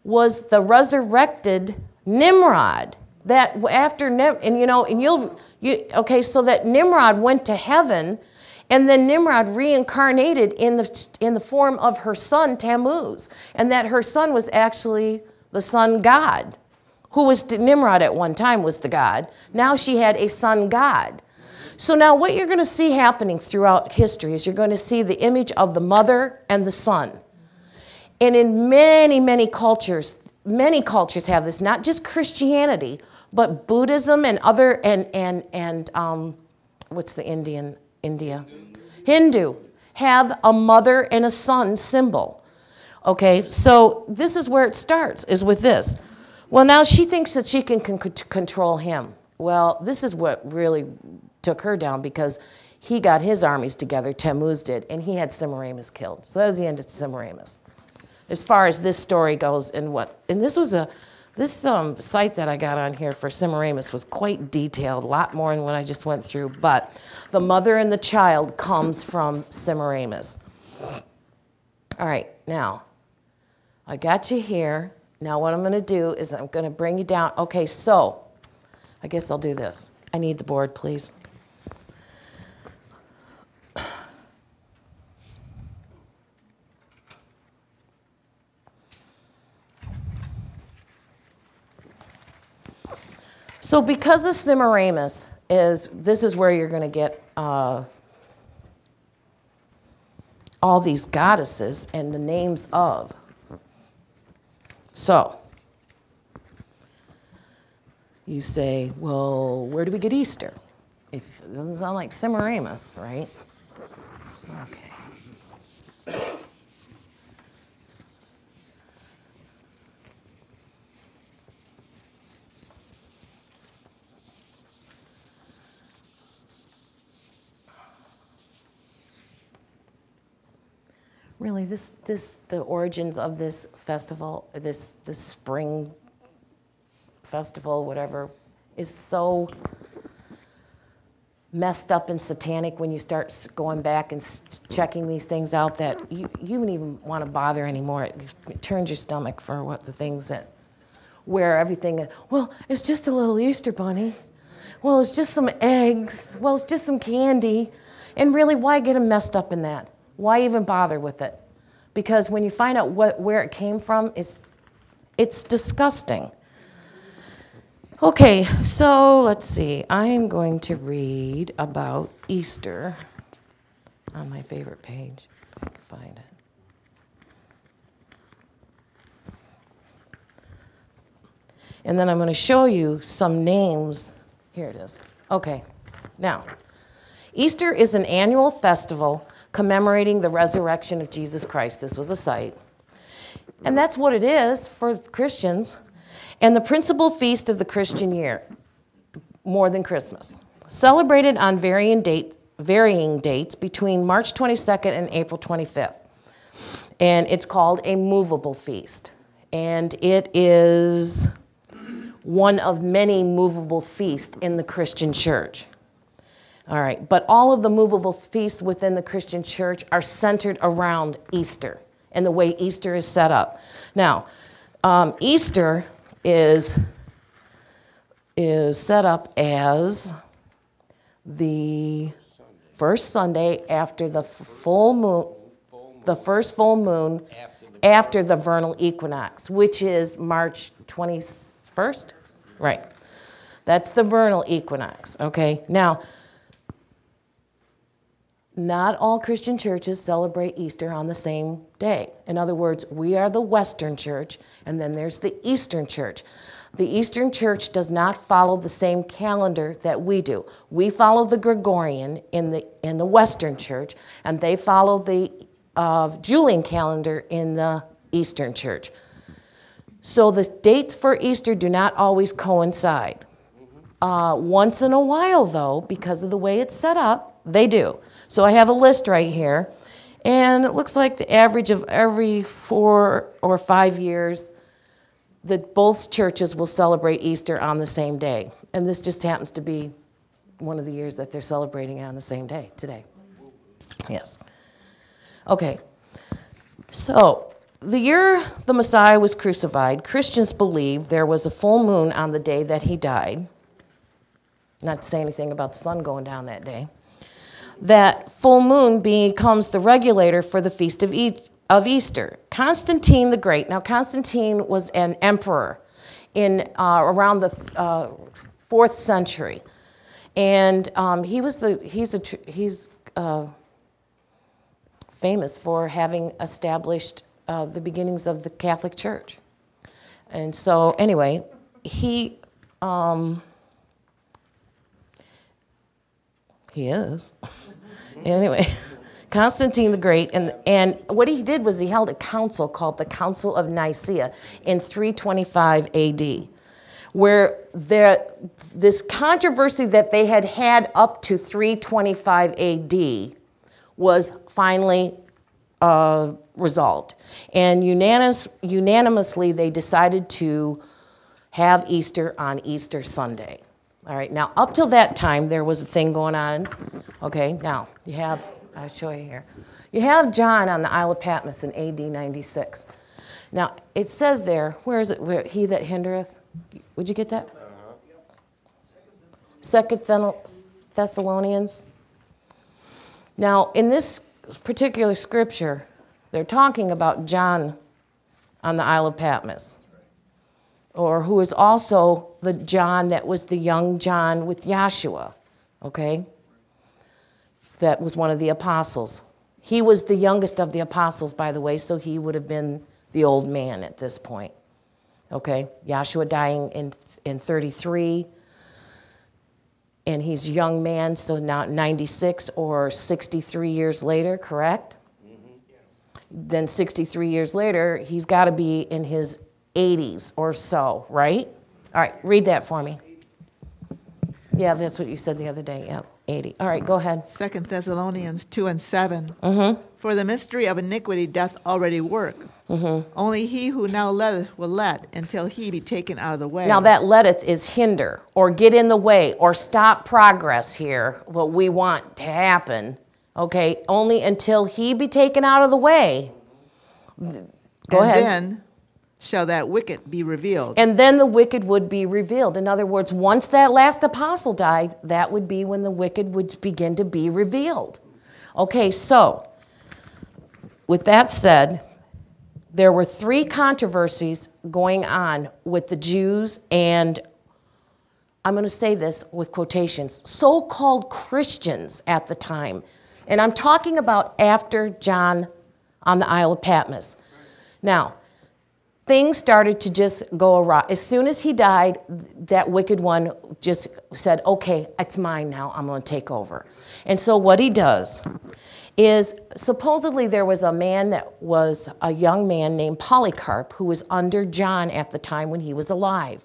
was the resurrected Nimrod. That after okay, so that Nimrod went to heaven, and then Nimrod reincarnated in the form of her son Tammuz, and that her son was actually the sun god, who was Nimrod at one time was the god. Now she had a sun god. So now what you're going to see happening throughout history is you're going to see the image of the mother and the son. And in many, many cultures have this, not just Christianity, but Buddhism and other, what's the India? Hindu, have a mother and a son symbol. Okay, so this is where it starts, is with this. Well, now she thinks that she can control him. Well, this is what really took her down, because he got his armies together, Tammuz did, and he had Semiramis killed. So that was the end of Semiramis. As far as this story goes, and this was this site that I got on here for Semiramis was quite detailed, a lot more than what I just went through, but the mother and the child comes from Semiramis. All right, now, I got you here. Now what I'm going to do is I'm going to bring you down. Okay, so I guess I'll do this. I need the board, please. So because of Semiramis, this is where you're going to get all these goddesses and the names of. So you say, well, where do we get Easter? It doesn't sound like Semiramis, right? Okay. Really, the origins of this festival, this spring festival, whatever, is so messed up and satanic when you start going back and checking these things out that you wouldn't even want to bother anymore. It turns your stomach for what the things that, where everything, well, it's just a little Easter bunny. Well, it's just some eggs. Well, it's just some candy. And really, why get them messed up in that? Why even bother with it? Because when you find out where it came from, it's disgusting. Okay, so let's see. I am going to read about Easter on my favorite page, if I can find it. And then I'm going to show you some names. Here it is. Okay. Now, Easter is an annual festival commemorating the resurrection of Jesus Christ. This was a site. And that's what it is for Christians. And the principal feast of the Christian year, more than Christmas. Celebrated on varying dates between March 22nd and April 25th. And it's called a movable feast. And it is one of many movable feasts in the Christian church. All right, but all of the movable feasts within the Christian church are centered around Easter and the way Easter is set up. Now, Easter is set up as the first Sunday after the full moon, the first full moon after the vernal equinox, which is March 21st? Right. That's the vernal equinox, okay? Now, not all Christian churches celebrate Easter on the same day. In other words, we are the Western Church, and then there's the Eastern Church. The Eastern Church does not follow the same calendar that we do. We follow the Gregorian in the Western Church, and they follow the Julian calendar in the Eastern Church. So the dates for Easter do not always coincide. Once in a while, though, because of the way it's set up, they do. So I have a list right here, and it looks like the average of every 4 or 5 years that both churches will celebrate Easter on the same day. And this just happens to be one of the years that they're celebrating it on the same day, today. Yes. Okay. So, the year the Messiah was crucified, Christians believe there was a full moon on the day that he died. Not to say anything about the sun going down that day. That full moon becomes the regulator for the feast of Easter. Constantine the Great. Now, Constantine was an emperor in around the 4th century, and he's famous for having established the beginnings of the Catholic Church. And so, anyway, he is. Anyway, Constantine the Great, and what he did was he held a council called the Council of Nicaea in 325 AD, where this controversy that they had up to 325 AD was finally resolved. And unanimously, they decided to have Easter on Easter Sunday. All right, now up till that time, there was a thing going on. Okay, now you have, I'll show you here. You have John on the Isle of Patmos in AD 96. Now, it says there, where is it? Where, he that hindereth. Would you get that? 2 Thessalonians. Now, in this particular scripture, they're talking about John on the Isle of Patmos, or who is also the John that was the young John with Yahshua, okay? That was one of the apostles. He was the youngest of the apostles, by the way, so he would have been the old man at this point, okay? Yahshua dying in 33, and he's a young man, so now 96 or 63 years later, correct? Then 63 years later, he's got to be in his 80s or so, right? All right, read that for me. Yeah, that's what you said the other day. Yeah, 80. All right, go ahead. 2 Thessalonians 2:7. For the mystery of iniquity doth already work. Only he who now letteth will let until he be taken out of the way. Now that letteth is hinder or get in the way or stop progress here, what we want to happen, okay? Only until he be taken out of the way. Go ahead. Then shall that wicked be revealed. And then the wicked would be revealed. In other words, once that last apostle died, that would be when the wicked would begin to be revealed. Okay, so with that said, there were 3 controversies going on with the Jews and, I'm going to say this with quotations, so-called Christians at the time. And I'm talking about after John on the Isle of Patmos. Now, things started to just go awry. As soon as he died, that wicked one just said, okay, it's mine now, I'm going to take over. And so what he does is, supposedly there was a man that was a young man named Polycarp who was under John at the time when he was alive.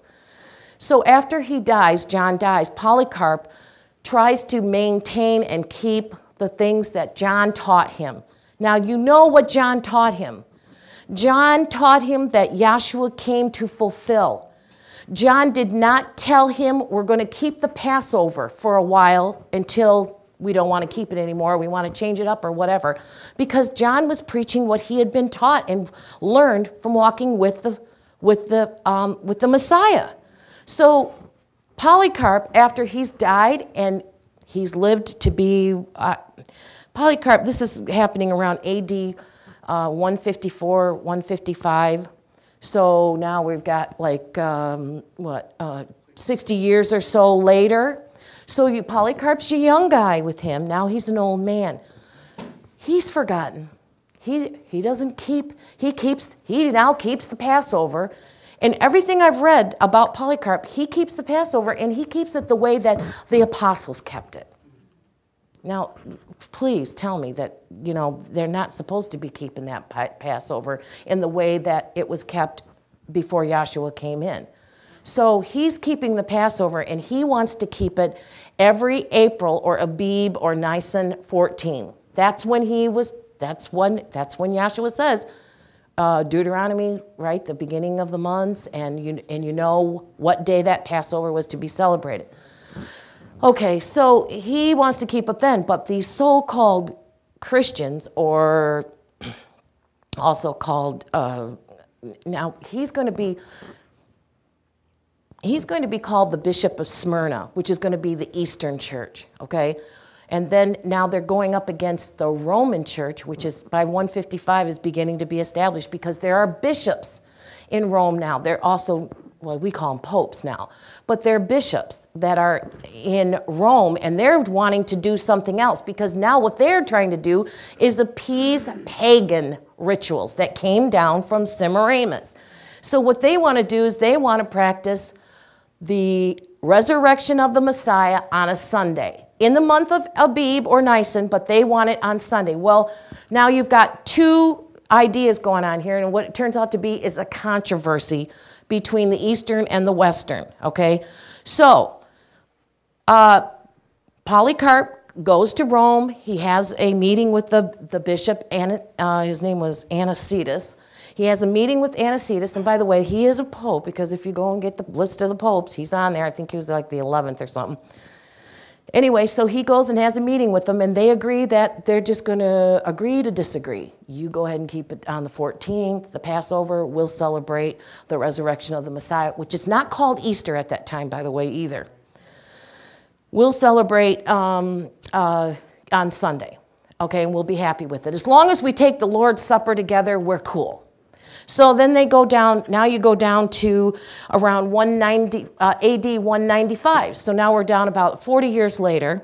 So after he dies, John dies, Polycarp tries to maintain and keep the things that John taught him. Now you know what John taught him. John taught him that Yahshua came to fulfill. John did not tell him we're going to keep the Passover for a while until we don't want to keep it anymore, we want to change it up or whatever, because John was preaching what he had been taught and learned from walking with the Messiah. So Polycarp, after he's died and he's lived to be, Polycarp, this is happening around AD 154, 155. So now we've got like, 60 years or so later. So Polycarp's a young guy with him. Now he's an old man. He's forgotten. He now keeps the Passover. And everything I've read about Polycarp, he keeps the Passover, and he keeps it the way that the apostles kept it. Now, please tell me that, you know, they're not supposed to be keeping that Passover in the way that it was kept before Yahshua came in. So he's keeping the Passover, and he wants to keep it every April or Abib or Nisan 14. That's when Yahshua says, Deuteronomy, right, the beginning of the months, and you know what day that Passover was to be celebrated. Okay, so he wants to keep it then, but these so-called Christians, or also called, now he's going to be called the Bishop of Smyrna, which is going to be the Eastern Church, okay? And then now they're going up against the Roman Church, which is by 155 is beginning to be established, because there are bishops in Rome now. They're also, well, we call them popes now, but they're bishops that are in Rome, and they're wanting to do something else, because now what they're trying to do is appease pagan rituals that came down from Semiramis. So what they want to do is they want to practice the resurrection of the Messiah on a Sunday in the month of Abib or Nisan, but they want it on Sunday. Well, now you've got two ideas going on here, and what it turns out to be is a controversy between the Eastern and the Western, okay? So, Polycarp goes to Rome. He has a meeting with the bishop, and his name was Anicetus. He has a meeting with Anicetus, and by the way, he is a pope, because if you go and get the list of the popes, he's on there. I think he was like the 11th or something. Anyway, so he goes and has a meeting with them, and they agree that they're just going to agree to disagree. You go ahead and keep it on the 14th, the Passover. We'll celebrate the resurrection of the Messiah, which is not called Easter at that time, by the way, either. We'll celebrate on Sunday, okay, and we'll be happy with it. As long as we take the Lord's Supper together, we're cool. So then they go down, now you go down to around 190, AD 195. So now we're down about 40 years later,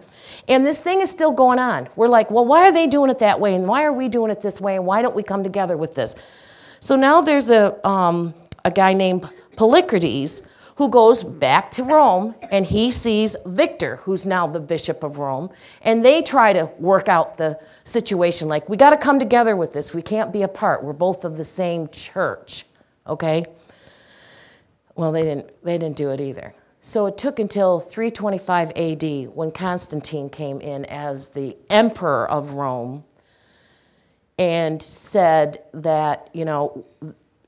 and this thing is still going on. We're like, well, why are they doing it that way, and why are we doing it this way, and why don't we come together with this? So now there's a guy named Polycrates who goes back to Rome, and he sees Victor, who's now the Bishop of Rome, and they try to work out the situation, like, we got to come together with this. We can't be apart. We're both of the same church, okay? Well, they didn't do it either. So it took until 325 AD when Constantine came in as the emperor of Rome and said that, you know,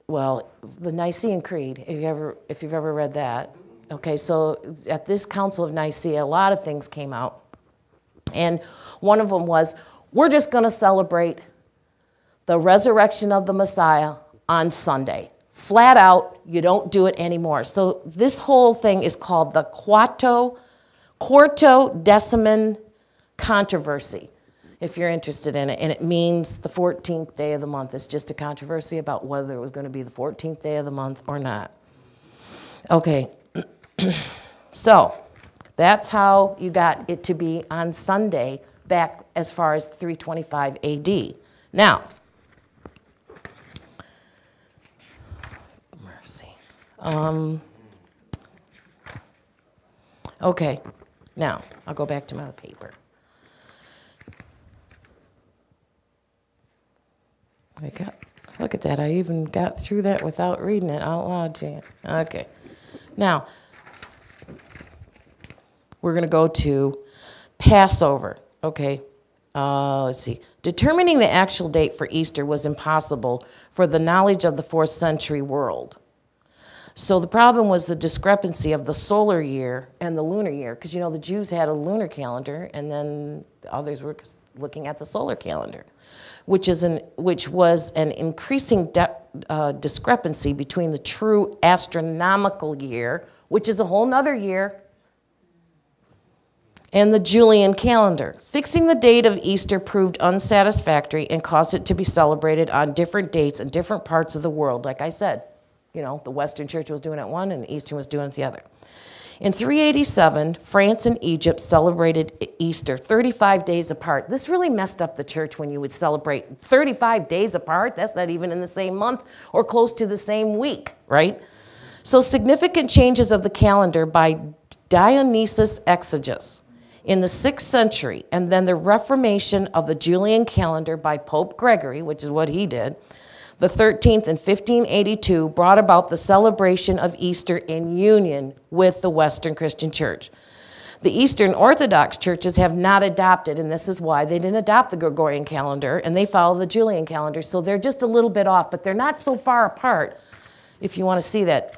well, the Nicene Creed, if you've ever read that, okay, so at this Council of Nicaea, a lot of things came out. And one of them was, we're just going to celebrate the resurrection of the Messiah on Sunday. Flat out, you don't do it anymore. So this whole thing is called the Quartodeciman controversy, if you're interested in it. And it means the 14th day of the month. It's just a controversy about whether it was going to be the 14th day of the month or not. Okay, so that's how you got it to be on Sunday back as far as 325 AD. Now, Okay, now I'll go back to my paper. Look at that, I even got through that without reading it out loud to you. Okay, now we're going to go to Passover. Okay, let's see. Determining the actual date for Easter was impossible for the knowledge of the 4th century world. So the problem was the discrepancy of the solar year and the lunar year, because you know the Jews had a lunar calendar, and then others were looking at the solar calendar, which was an increasing discrepancy between the true astronomical year, which is a whole nother year, and the Julian calendar. Fixing the date of Easter proved unsatisfactory and caused it to be celebrated on different dates in different parts of the world. Like I said, you know, the Western Church was doing it one and the Eastern was doing it the other. In 387, France and Egypt celebrated Easter 35 days apart. This really messed up the church when you would celebrate 35 days apart. That's not even in the same month or close to the same week, right? So significant changes of the calendar by Dionysius Exiguus in the 6th century, and then the reformation of the Julian calendar by Pope Gregory, which is what he did, the 13th in 1582, brought about the celebration of Easter in union with the Western Christian Church. The Eastern Orthodox churches have not adopted, and this is why they didn't adopt the Gregorian calendar, and they follow the Julian calendar, so they're just a little bit off, but they're not so far apart. If you want to see that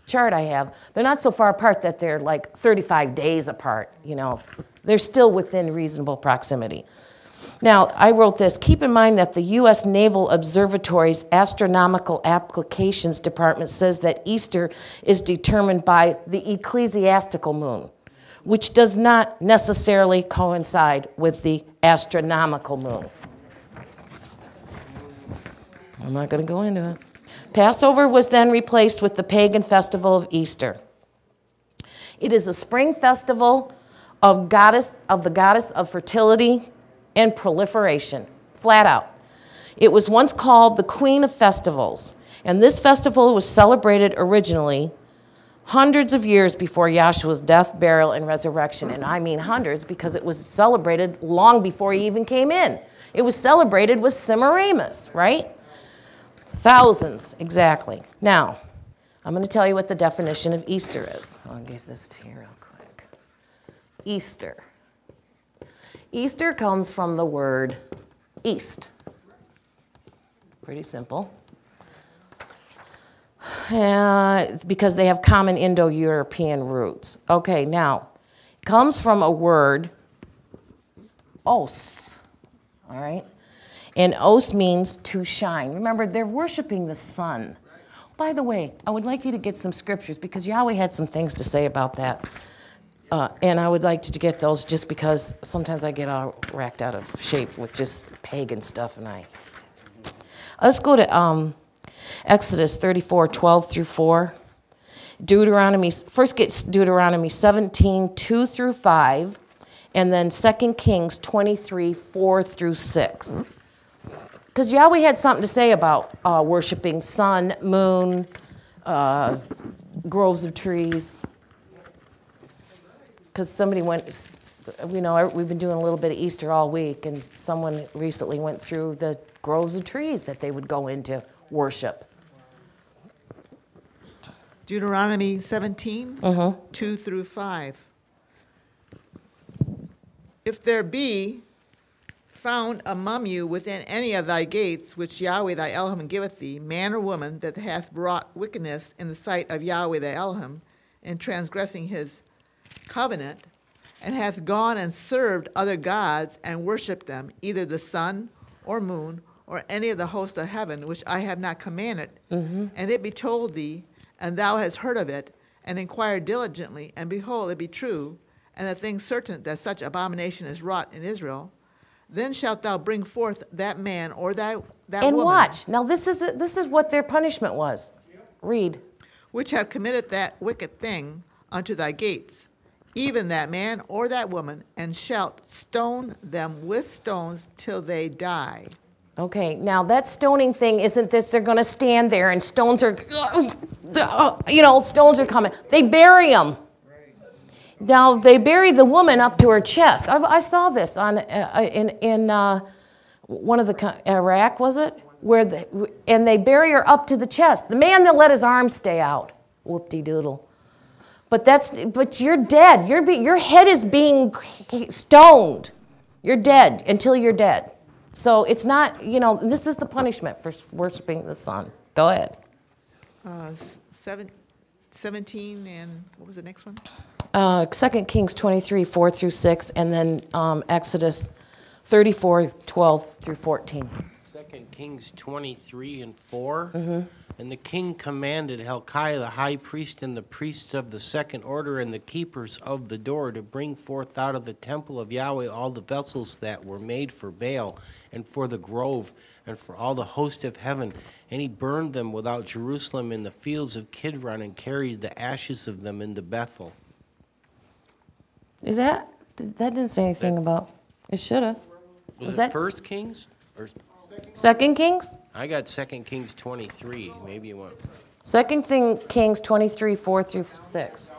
chart I have, they're not so far apart that they're like 35 days apart, you know. They're still within reasonable proximity. Now, I wrote this, keep in mind that the U.S. Naval Observatory's Astronomical Applications Department says that Easter is determined by the ecclesiastical moon, which does not necessarily coincide with the astronomical moon. I'm not going to go into it. Passover was then replaced with the pagan festival of Easter. It is a spring festival of the goddess of fertility and proliferation, flat out. It was once called the Queen of Festivals, and this festival was celebrated originally hundreds of years before Yahshua's death, burial, and resurrection. And I mean hundreds because it was celebrated long before he even came in. It was celebrated with Semiramis, right? Thousands, exactly. Now, I'm going to tell you what the definition of Easter is. I'll give this to you real quick. Easter. Easter comes from the word east. Pretty simple. Because they have common Indo-European roots. Okay, now, it comes from a word, os, all right? And os means to shine. Remember, they're worshiping the sun. By the way, I would like you to get some scriptures because Yahweh had some things to say about that. And I would like to get those just because sometimes I get all racked out of shape with just pagan stuff. Let's go to Exodus 34, 12 through 4. First get Deuteronomy 17, 2 through 5. And then 2 Kings 23, 4 through 6. Because Yahweh had something to say about worshiping sun, moon, groves of trees. Because somebody went, you know, we've been doing a little bit of Easter all week, and someone recently went through the groves of trees that they would go into worship. Deuteronomy 17, 2 through 5. If there be found among you within any of thy gates, which Yahweh thy Elohim giveth thee, man or woman that hath wrought wickedness in the sight of Yahweh thy Elohim, in transgressing his covenant, and hath gone and served other gods and worshipped them, either the sun or moon or any of the hosts of heaven, which I have not commanded, and it be told thee, and thou hast heard of it, and inquired diligently, and behold, it be true, and the thing certain that such abomination is wrought in Israel, then shalt thou bring forth that man or that woman. And watch. Now this is what their punishment was. Read. Which have committed that wicked thing unto thy gates, even that man or that woman, and shalt stone them with stones till they die. Okay, now that stoning thing isn't this they're going to stand there and stones are you know, stones are coming. They bury them. Now, they bury the woman up to her chest. I saw this on in one of the, Iraq, was it? And they bury her up to the chest. The man that let his arms stay out. Whoop-de-doodle. But you're dead. Your head is being stoned. You're dead until you're dead. So it's not, you know, this is the punishment for worshiping the sun. Go ahead. 17 and what was the next one? 2 Kings 23, 4 through 6, and then Exodus 34, 12 through 14. 2 Kings 23 and 4. Mm-hmm. And the king commanded Hilkiah the high priest and the priests of the second order and the keepers of the door to bring forth out of the temple of Yahweh all the vessels that were made for Baal and for the grove and for all the host of heaven. And he burned them without Jerusalem in the fields of Kidron and carried the ashes of them into Bethel. That didn't say anything about, it should have. Was it First Kings? Or 2 Kings? I got 2 Kings 23. Maybe you want. 2 Kings 23, 4 through 6.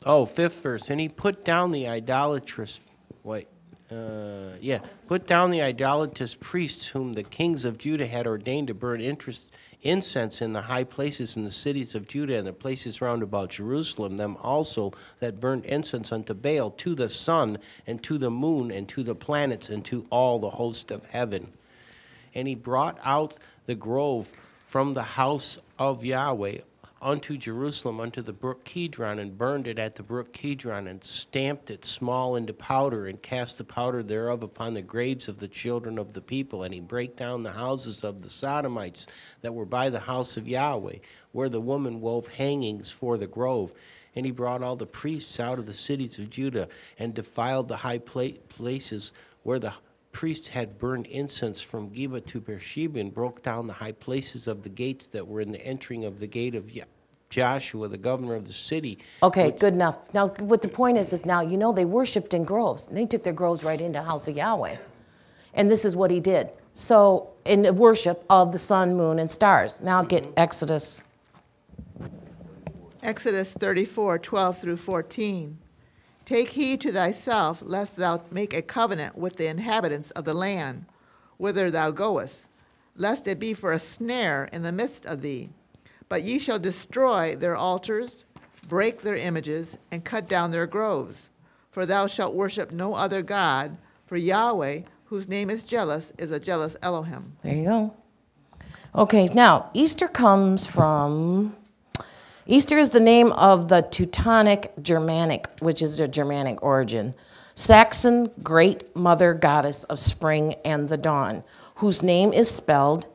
Oh, 5th verse. And he put down the idolatrous, put down the idolatrous priests whom the kings of Judah had ordained to burn incense in the high places in the cities of Judah and the places round about Jerusalem, them also that burned incense unto Baal, to the sun and to the moon and to the planets and to all the host of heaven. And he brought out the grove from the house of Yahweh unto Jerusalem, unto the brook Kidron, and burned it at the brook Kidron, and stamped it small into powder, and cast the powder thereof upon the graves of the children of the people. And he brake down the houses of the Sodomites that were by the house of Yahweh, where the woman wove hangings for the grove. And he brought all the priests out of the cities of Judah, and defiled the high places where the priests had burned incense from Geba to Beersheba, and broke down the high places of the gates that were in the entering of the gate of Joshua, the governor of the city. Okay, good enough. Now, what the point is now, you know, they worshipped in groves. They took their groves right into the house of Yahweh. And this is what he did. So, in the worship of the sun, moon, and stars. Now get Exodus. Exodus 34, 12 through 14. Take heed to thyself, lest thou make a covenant with the inhabitants of the land, whither thou goest, lest it be for a snare in the midst of thee. But ye shall destroy their altars, break their images, and cut down their groves. For thou shalt worship no other God, for Yahweh, whose name is jealous, is a jealous Elohim. There you go. Okay, now, Easter is the name of the Teutonic Germanic, which is a Germanic origin, Saxon great mother goddess of spring and the dawn, whose name is spelled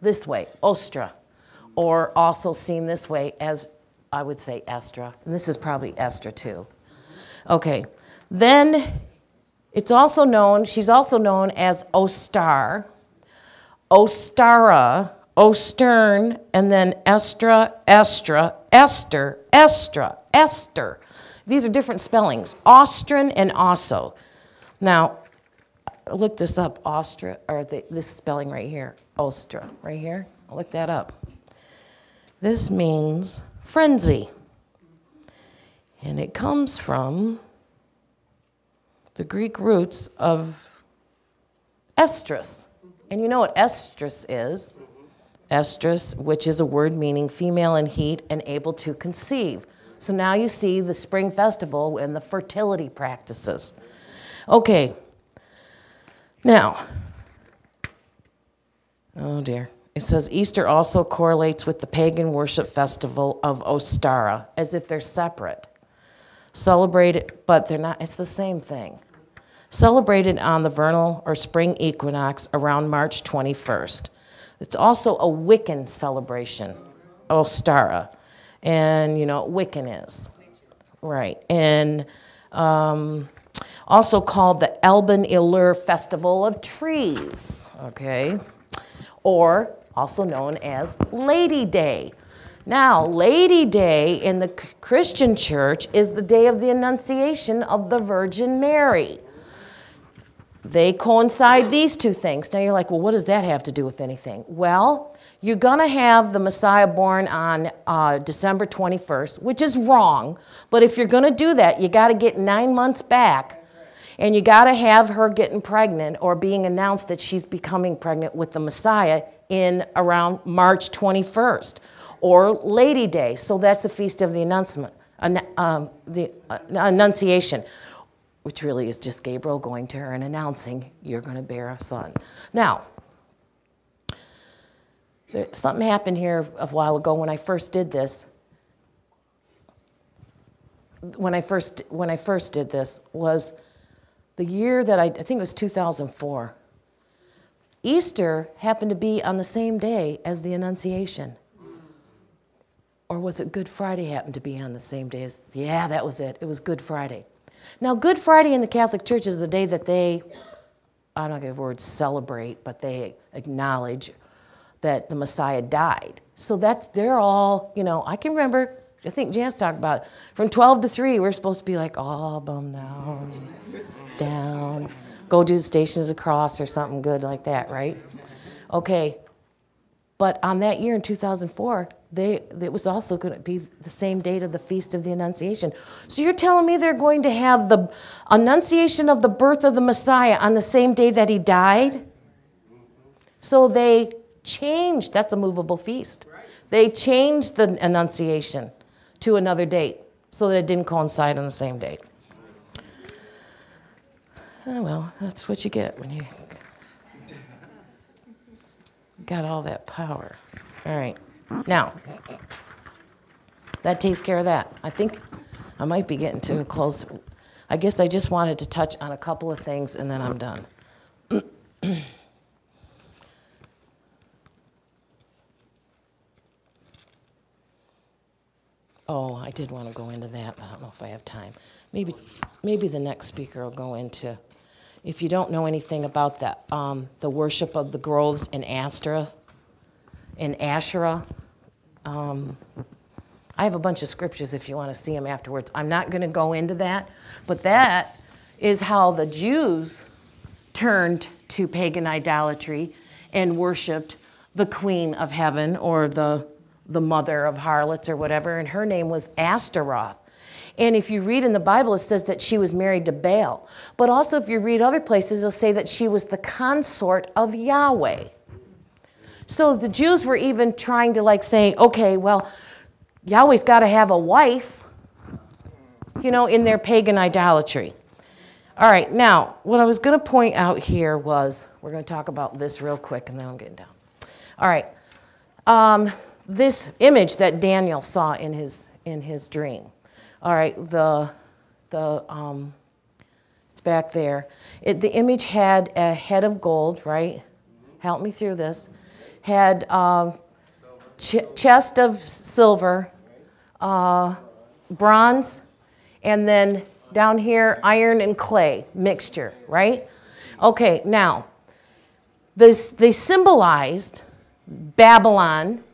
this way, Ostra, or also seen this way as, I would say, Estra. And this is probably Estra too. Okay, then she's also known as Ostar, Ostara, Ostern, and then Esther. These are different spellings, Ostrin and Osso. Now, look this up, this spelling right here, Ostra, right here. I'll look that up. This means frenzy. And it comes from the Greek roots of estrus. And you know what estrus is? Estrus, which is a word meaning female in heat and able to conceive. So now you see the spring festival and the fertility practices. Okay. Now, oh dear. It says Easter also correlates with the pagan worship festival of Ostara, as if they're separate. Celebrated, but they're not, it's the same thing. Celebrated on the vernal or spring equinox around March 21st. It's also a Wiccan celebration, Ostara. And, you know what Wiccan is. Right. And also called the Elben Ilur Festival of Trees, okay? Or also known as Lady Day. Now, Lady Day in the Christian church is the day of the Annunciation of the Virgin Mary. they coincide these two things. Now you're like, well, what does that have to do with anything? Well, you're going to have the Messiah born on December 21st, which is wrong. But if you're going to do that, you got to get 9 months back. And you got to have her getting pregnant or being announced that she's becoming pregnant with the Messiah in around March 21st or Lady Day. So that's the Feast of the Annunciation, which really is just Gabriel going to her and announcing, you're going to bear a son. Now, something happened here a while ago when I first did this. When I first did this was the year that I think it was 2004. Easter happened to be on the same day as the Annunciation. Or was it Good Friday happened to be on the same day as, yeah, that was it. It was Good Friday. Now, Good Friday in the Catholic Church is the day that they, I'm not going to use the word celebrate, but they acknowledge that the Messiah died. So they're all, you know, I can remember, I think Jan's talked about it, from 12 to 3, we're supposed to be like, oh, bum down, go do the Stations of the Cross or something good like that, right? Okay, but on that year in 2004, it was also going to be the same date of the Feast of the Annunciation. So you're telling me they're going to have the Annunciation of the birth of the Messiah on the same day that he died? So they changed, that's a movable feast. They changed the Annunciation to another date so that it didn't coincide on the same date. Oh, well, that's what you get when you got all that power. All right. Now, that takes care of that. I think I might be getting to a close. I guess I just wanted to touch on a couple of things, and then I'm done. Oh, I did want to go into that, but I don't know if I have time. Maybe the next speaker will go into, if you don't know anything about that, the worship of the groves in Asherah. I have a bunch of scriptures if you want to see them afterwards. I'm not going to go into that, but that is how the Jews turned to pagan idolatry and worshipped the queen of heaven, or the mother of harlots or whatever, and her name was Ashtaroth. And if you read in the Bible, it says that she was married to Baal. But also if you read other places, it'll say that she was the consort of Yahweh. So the Jews were even trying to like say, okay, well, Yahweh's got to have a wife, you know, in their pagan idolatry. All right, now, what I was going to point out here was, we're going to talk about this real quick, and then I'm getting down. All right, this image that Daniel saw in his dream. All right, it's back there. The image had a head of gold, right? Help me through this. Had chest of silver, bronze, and then down here, iron and clay mixture, right? Okay, now, they symbolized Babylon,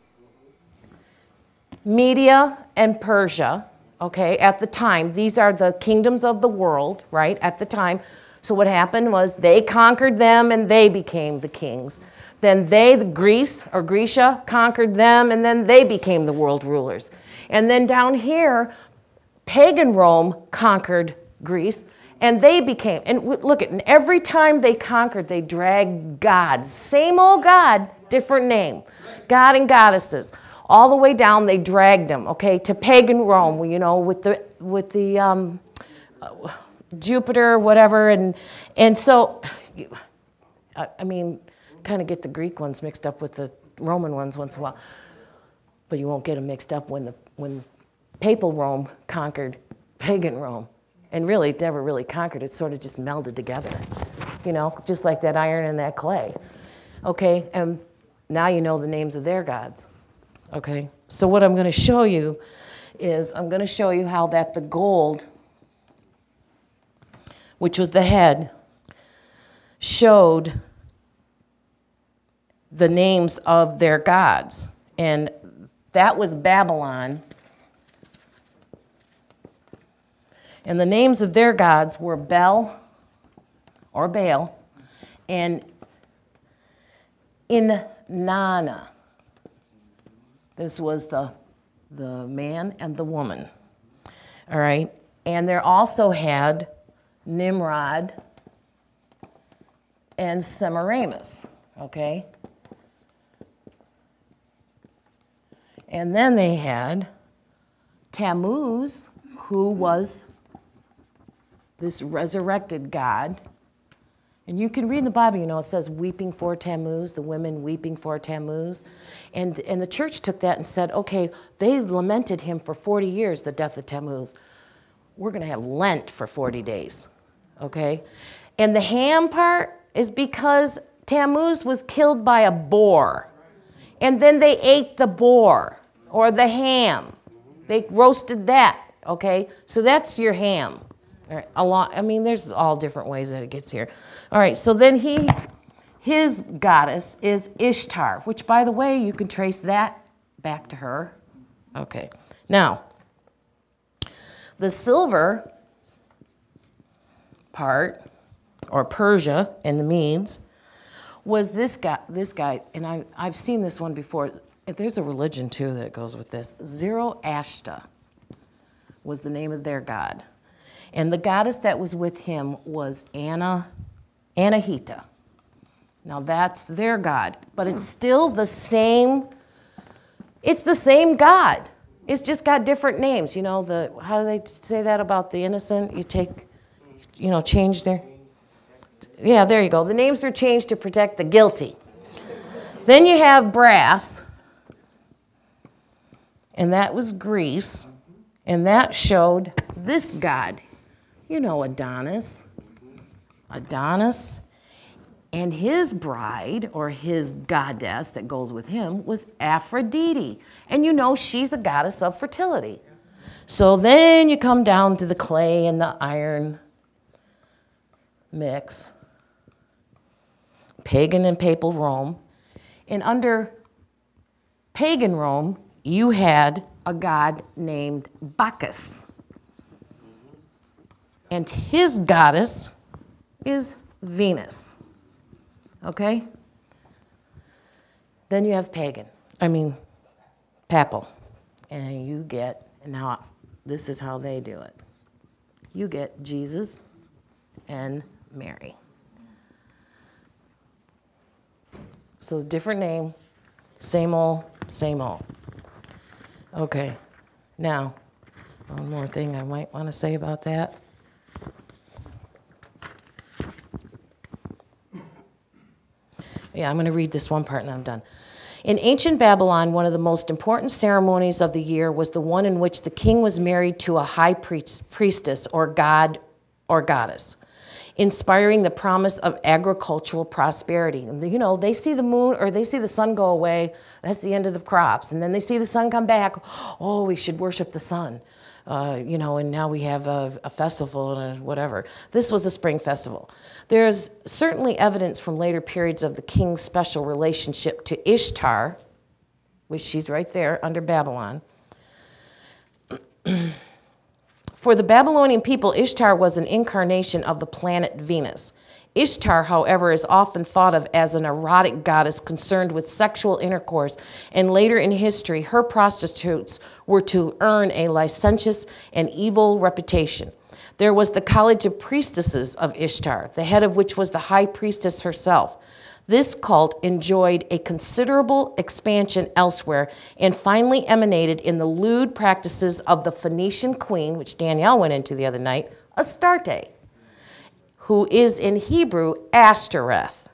Media, and Persia, okay, at the time. These are the kingdoms of the world, right, at the time. So what happened was they conquered them and they became the kings. Then Greece or Grecia conquered them, and then they became the world rulers. And then down here, pagan Rome conquered Greece, and they became, and look at, and every time they conquered, they dragged gods. Same old God, different name. God and goddesses. All the way down, they dragged them, okay, to pagan Rome, you know, with the Jupiter, whatever, and so, I mean, kind of get the Greek ones mixed up with the Roman ones once in a while, but you won't get them mixed up when papal Rome conquered pagan Rome. And really, it never really conquered, it sort of just melded together, you know, just like that iron and that clay. Okay, and now you know the names of their gods. Okay, so what I'm going to show you is I'm going to show you how that the gold, which was the head, showed the names of their gods. And that was Babylon. And the names of their gods were Bel, or Baal, And in Nana, this was the man and the woman. All right. And there also had Nimrod and Semiramis. Okay. And then they had Tammuz, who was this resurrected God. And you can read in the Bible, you know, it says weeping for Tammuz, the women weeping for Tammuz. And the church took that and said, okay, they lamented him for 40 years, the death of Tammuz. We're going to have Lent for 40 days, okay? And the Ham part is because Tammuz was killed by a boar. And then they ate the boar or the ham. They roasted that, okay? So that's your ham. All right, I mean, there's all different ways that it gets here. All right, so then his goddess is Ishtar, which, by the way, you can trace that back to her. Okay, now, the silver part, or Persia and the Medes, was this guy, and I've seen this one before. There's a religion, too, that goes with this. Zoroaster was the name of their god. And the goddess that was with him was Anahita. Now that's their god, but it's still the same, it's the same God. It's just got different names. You know, how do they say that about the innocent? You take, you know, change their, yeah, there you go. The names were changed to protect the guilty. Then you have brass, and that was Greece, and that showed this god. You know Adonis. Adonis. And his bride, or his goddess that goes with him, was Aphrodite. And you know she's a goddess of fertility. So then you come down to the clay and the iron mix. Pagan and papal Rome. And under pagan Rome, you had a god named Bacchus. And his goddess is Venus. Okay? Then you have papal. And you get, now this is how they do it. You get Jesus and Mary. So different name, same old, same old. Okay, now, one more thing I might want to say about that. Yeah, I'm going to read this one part and I'm done. In ancient Babylon, one of the most important ceremonies of the year was the one in which the king was married to a high priestess or god or goddess, inspiring the promise of agricultural prosperity. And you know, they see the moon or they see the sun go away, that's the end of the crops. And then they see the sun come back, oh, we should worship the sun. You know, and now we have a festival and whatever. This was a spring festival. There's certainly evidence from later periods of the king's special relationship to Ishtar, which she's right there under Babylon. For the Babylonian people, Ishtar was an incarnation of the planet Venus. Ishtar, however, is often thought of as an erotic goddess concerned with sexual intercourse, and later in history, her prostitutes were to earn a licentious and evil reputation. There was the College of Priestesses of Ishtar, the head of which was the high priestess herself. This cult enjoyed a considerable expansion elsewhere and finally emanated in the lewd practices of the Phoenician queen, which Danielle went into the other night, Astarte, who is in Hebrew Ashtoreth,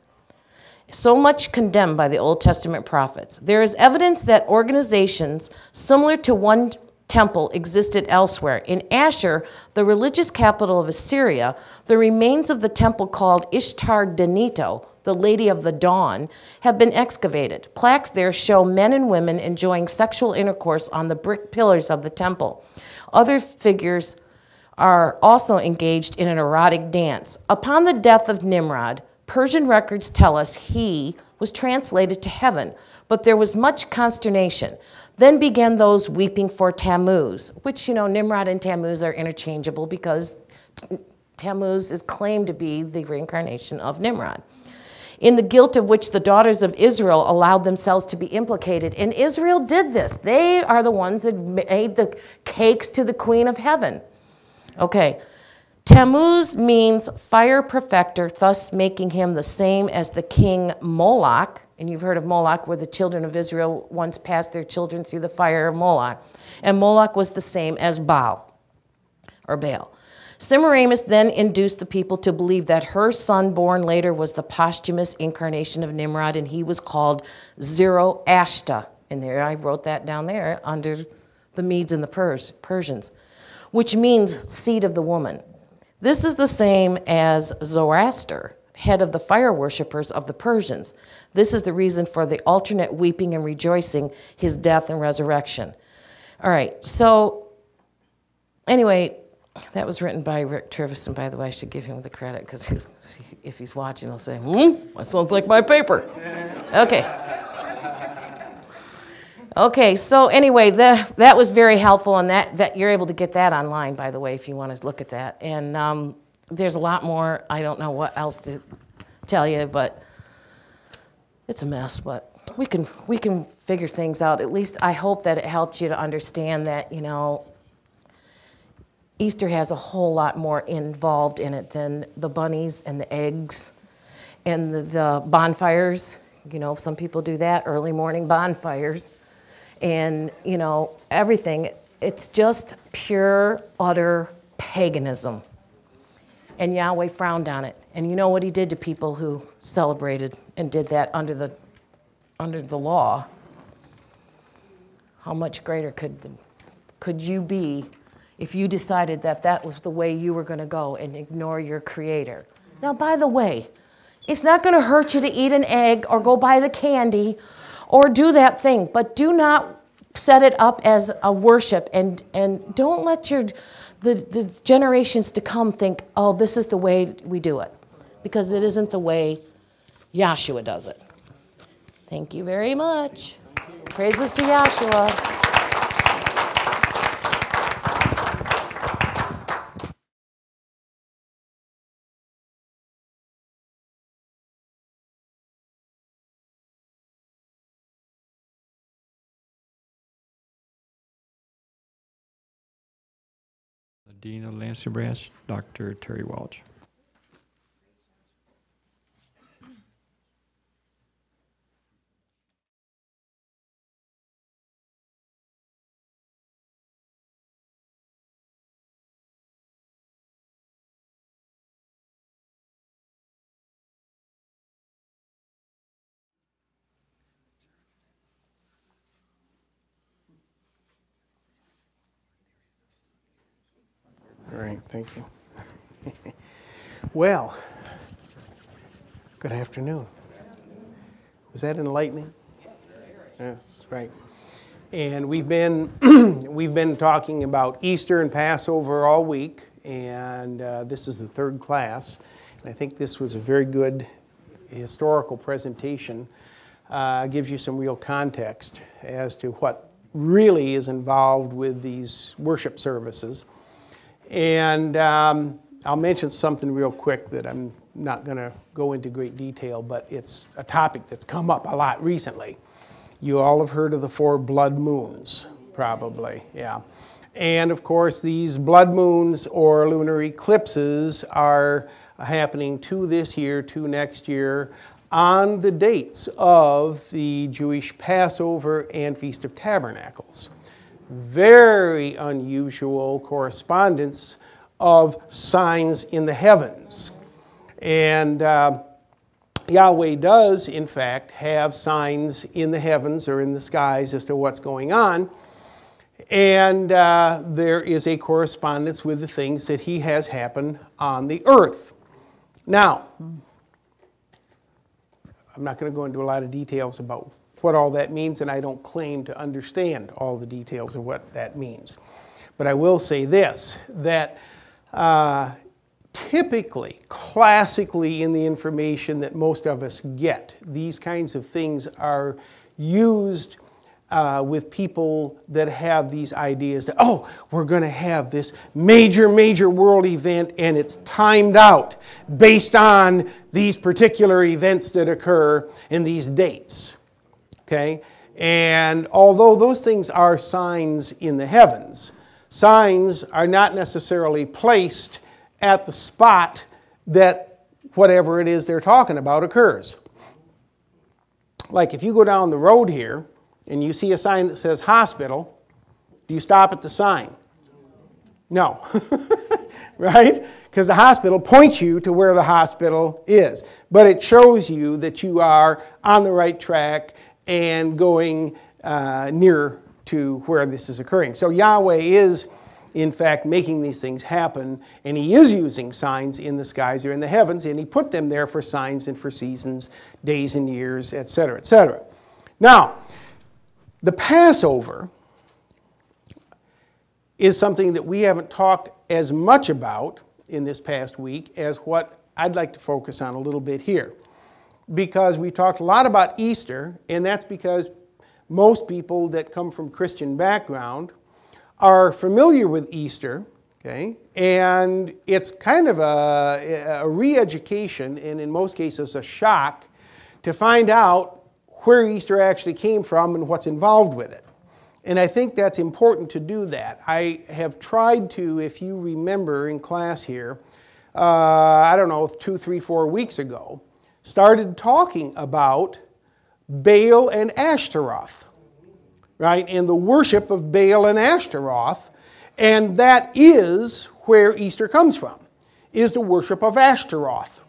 so much condemned by the Old Testament prophets. There is evidence that organizations similar to one temple existed elsewhere. In Ashur, the religious capital of Assyria, the remains of the temple called Ishtar Denito, the Lady of the Dawn, have been excavated. Plaques there show men and women enjoying sexual intercourse on the brick pillars of the temple. Other figures are also engaged in an erotic dance. Upon the death of Nimrod, Persian records tell us he was translated to heaven, but there was much consternation. Then began those weeping for Tammuz, which, you know, Nimrod and Tammuz are interchangeable because Tammuz is claimed to be the reincarnation of Nimrod. in the guilt of which the daughters of Israel allowed themselves to be implicated. And Israel did this. They are the ones that made the cakes to the queen of heaven. Okay. Tammuz means fire perfecter, thus making him the same as the king Moloch. And you've heard of Moloch, where the children of Israel once passed their children through the fire of Moloch. And Moloch was the same as Baal, or Baal. Semiramis then induced the people to believe that her son born later was the posthumous incarnation of Nimrod, and he was called Zoroaster. And there, I wrote that down there under the Medes and the Persians, which means seed of the woman. This is the same as Zoroaster, head of the fire worshippers of the Persians. This is the reason for the alternate weeping and rejoicing, his death and resurrection. All right, so anyway, that was written by Rick Trivison, by the way. I should give him the credit, because if he's watching, he'll say, that sounds like my paper. Okay. Okay, so anyway, that was very helpful, and that you're able to get that online, by the way, if you want to look at that. And there's a lot more. I don't know what else to tell you, but it's a mess. But we can figure things out. At least I hope that it helped you to understand that, you know, Easter has a whole lot more involved in it than the bunnies and the eggs and the bonfires. You know, some people do that, early morning bonfires. And, you know, everything. It's just pure, utter paganism. And Yahweh frowned on it. And you know what he did to people who celebrated and did that under the law? How much greater could you be if you decided that that was the way you were going to go and ignore your Creator? Now, by the way, it's not going to hurt you to eat an egg or go buy the candy or do that thing, but do not set it up as a worship, and don't let the generations to come think, oh, this is the way we do it, because it isn't the way Yahshua does it. Thank you very much. Praises to Yahshua. The Dean of the Lansing Branch, Dr. Terry Welch. All right, thank you. Well, good afternoon. Was that enlightening? Yes, right. And we've been talking about Easter and Passover all week, and this is the third class. And I think this was a very good historical presentation. Gives you some real context as to what really is involved with these worship services. And I'll mention something real quick that I'm not going to go into great detail, but it's a topic that's come up a lot recently. You all have heard of the 4 blood moons, probably, yeah. And of course, these blood moons or lunar eclipses are happening 2 this year, 2 next year, on the dates of the Jewish Passover and Feast of Tabernacles. Very unusual correspondence of signs in the heavens. And Yahweh does, in fact, have signs in the heavens or in the skies as to what's going on. And there is a correspondence with the things that he has happen on the earth. Now, I'm not going to go into a lot of details about what all that means, and I don't claim to understand all the details of what that means. But I will say this, that typically, classically in the information that most of us get, these kinds of things are used with people that have these ideas that, oh, we're going to have this major, major world event and it's timed out based on these particular events that occur in these dates. Okay? And although those things are signs in the heavens, signs are not necessarily placed at the spot that whatever it is they're talking about occurs. Like if you go down the road here and you see a sign that says hospital, do you stop at the sign? No. Right? Because the hospital points you to where the hospital is. But it shows you that you are on the right track and going near to where this is occurring. So Yahweh is, in fact, making these things happen, and He is using signs in the skies or in the heavens, and He put them there for signs and for seasons, days and years, etc., etc. Now, the Passover is something that we haven't talked as much about in this past week as what I'd like to focus on a little bit here. Because we talked a lot about Easter, and that's because most people that come from Christian background are familiar with Easter, okay? And it's kind of a re-education, and in most cases a shock, to find out where Easter actually came from and what's involved with it. And I think that's important to do that. I have tried to, if you remember in class here, I don't know, 2, 3, 4 weeks ago, started talking about Baal and Ashtaroth, right? And the worship of Baal and Ashtaroth. And that is where Easter comes from, is the worship of Ashtaroth.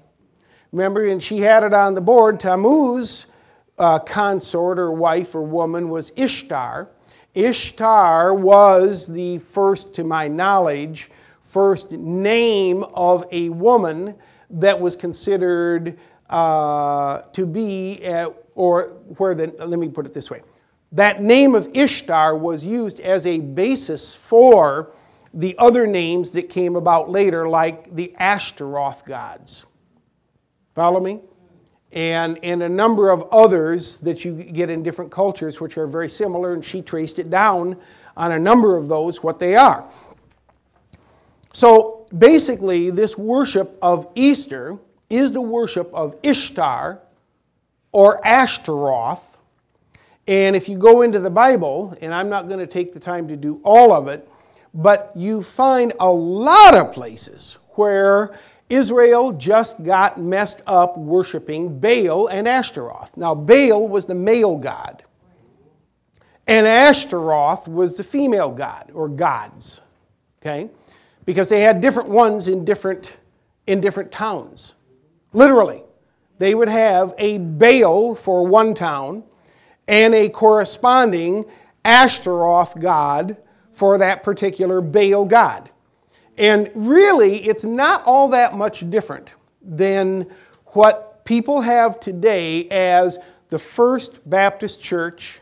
Remember, and she had it on the board, Tammuz consort or wife or woman was Ishtar. Ishtar was the first, to my knowledge, first name of a woman that was considered to be, let me put it this way. That name of Ishtar was used as a basis for the other names that came about later, like the Ashtaroth gods. Follow me? And a number of others that you get in different cultures which are very similar, and she traced it down on a number of those, what they are. So basically, this worship of Easter is the worship of Ishtar or Ashtaroth. And if you go into the Bible, and I'm not going to take the time to do all of it, but you find a lot of places where Israel just got messed up worshiping Baal and Ashtaroth. Now, Baal was the male god, and Ashtaroth was the female god, or gods, okay? Because they had different ones in different towns. Literally, they would have a Baal for one town and a corresponding Ashtaroth god for that particular Baal god. And really, it's not all that much different than what people have today as the First Baptist Church,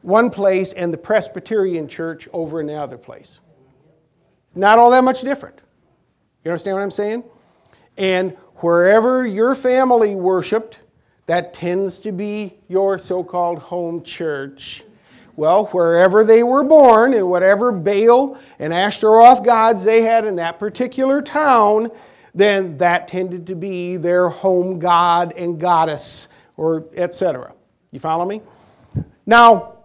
one place, and the Presbyterian Church over in the other place. Not all that much different. You understand what I'm saying? And wherever your family worshiped, that tends to be your so-called home church. Well, wherever they were born and whatever Baal and Ashtaroth gods they had in that particular town, then that tended to be their home god and goddess, or etc. You follow me? Now,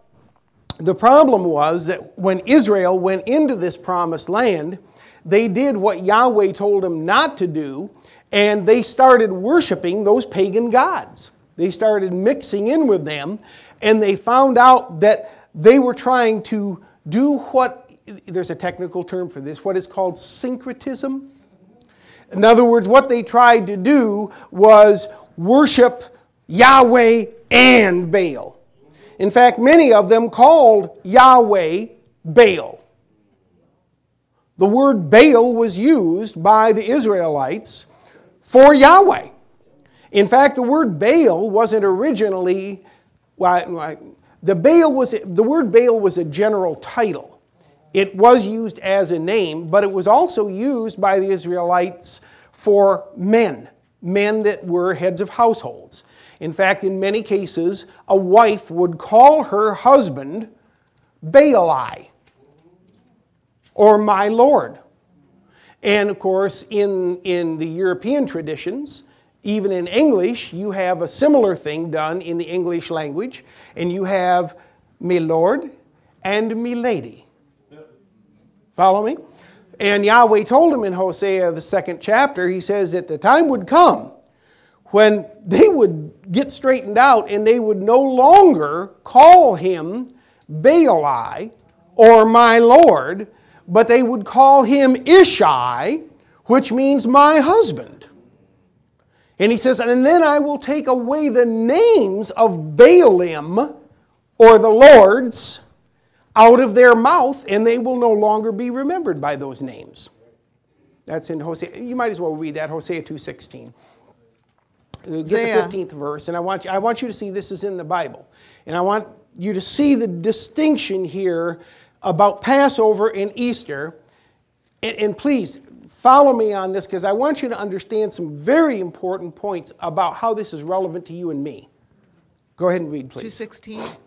the problem was that when Israel went into this promised land, they did what Yahweh told them not to do, and they started worshiping those pagan gods. They started mixing in with them, and they found out that they were trying to do what, there's a technical term for this, what is called syncretism. In other words, what they tried to do was worship Yahweh and Baal. In fact, many of them called Yahweh Baal. The word Baal was used by the Israelites for Yahweh. In fact, the word Baal wasn't originally, the word Baal was a general title. It was used as a name, but it was also used by the Israelites for men that were heads of households. In fact, in many cases, a wife would call her husband Baali, or my Lord. And of course, in the European traditions, even in English, you have a similar thing done in the English language, and you have me Lord and me Lady. Follow me? And Yahweh told him in Hosea, the 2nd chapter, he says that the time would come when they would get straightened out and they would no longer call him Baali or my Lord, but they would call him Ishai, which means my husband. And he says, and then I will take away the names of Baalim, or the lords, out of their mouth, and they will no longer be remembered by those names. That's in Hosea. You might as well read that, Hosea 2:16. Get the 15th verse, and I want you to see this is in the Bible. And I want you to see the distinction here about Passover and Easter. And please, follow me on this, because I want you to understand some very important points about how this is relevant to you and me. Go ahead and read, please. 2:16.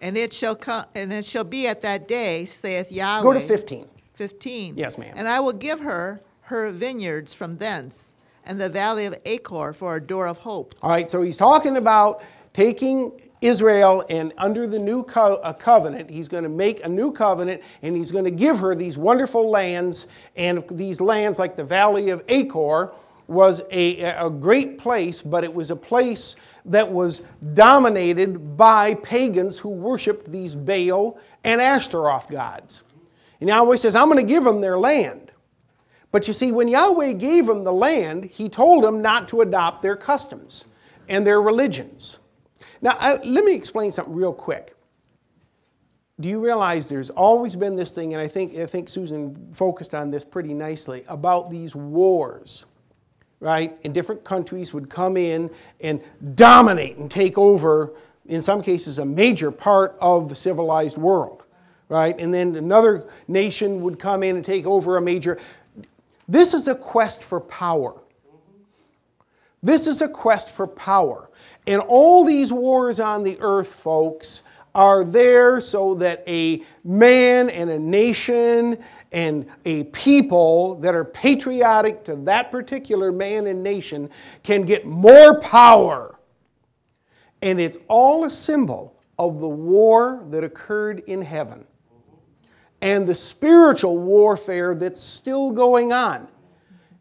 And it shall come, and it shall be at that day, saith Yahweh. Go to 15. 15. Yes, ma'am. And I will give her vineyards from thence, and the valley of Achor for a door of hope. All right, so he's talking about taking Israel, and under the new covenant, he's going to make a new covenant, and he's going to give her these wonderful lands. And these lands, like the valley of Achor, was a great place, but it was a place that was dominated by pagans who worshipped these Baal and Ashtaroth gods. And Yahweh says, I'm going to give them their land. But you see, when Yahweh gave them the land, he told them not to adopt their customs and their religions. Now, let me explain something real quick. Do you realize there's always been this thing, and I think Susan focused on this pretty nicely, about these wars, right? And different countries would come in and dominate and take over, in some cases, a major part of the civilized world, right? And then another nation would come in and take over a major... This is a quest for power. This is a quest for power. And all these wars on the earth, folks, are there so that a man and a nation and a people that are patriotic to that particular man and nation can get more power. And it's all a symbol of the war that occurred in heaven and the spiritual warfare that's still going on.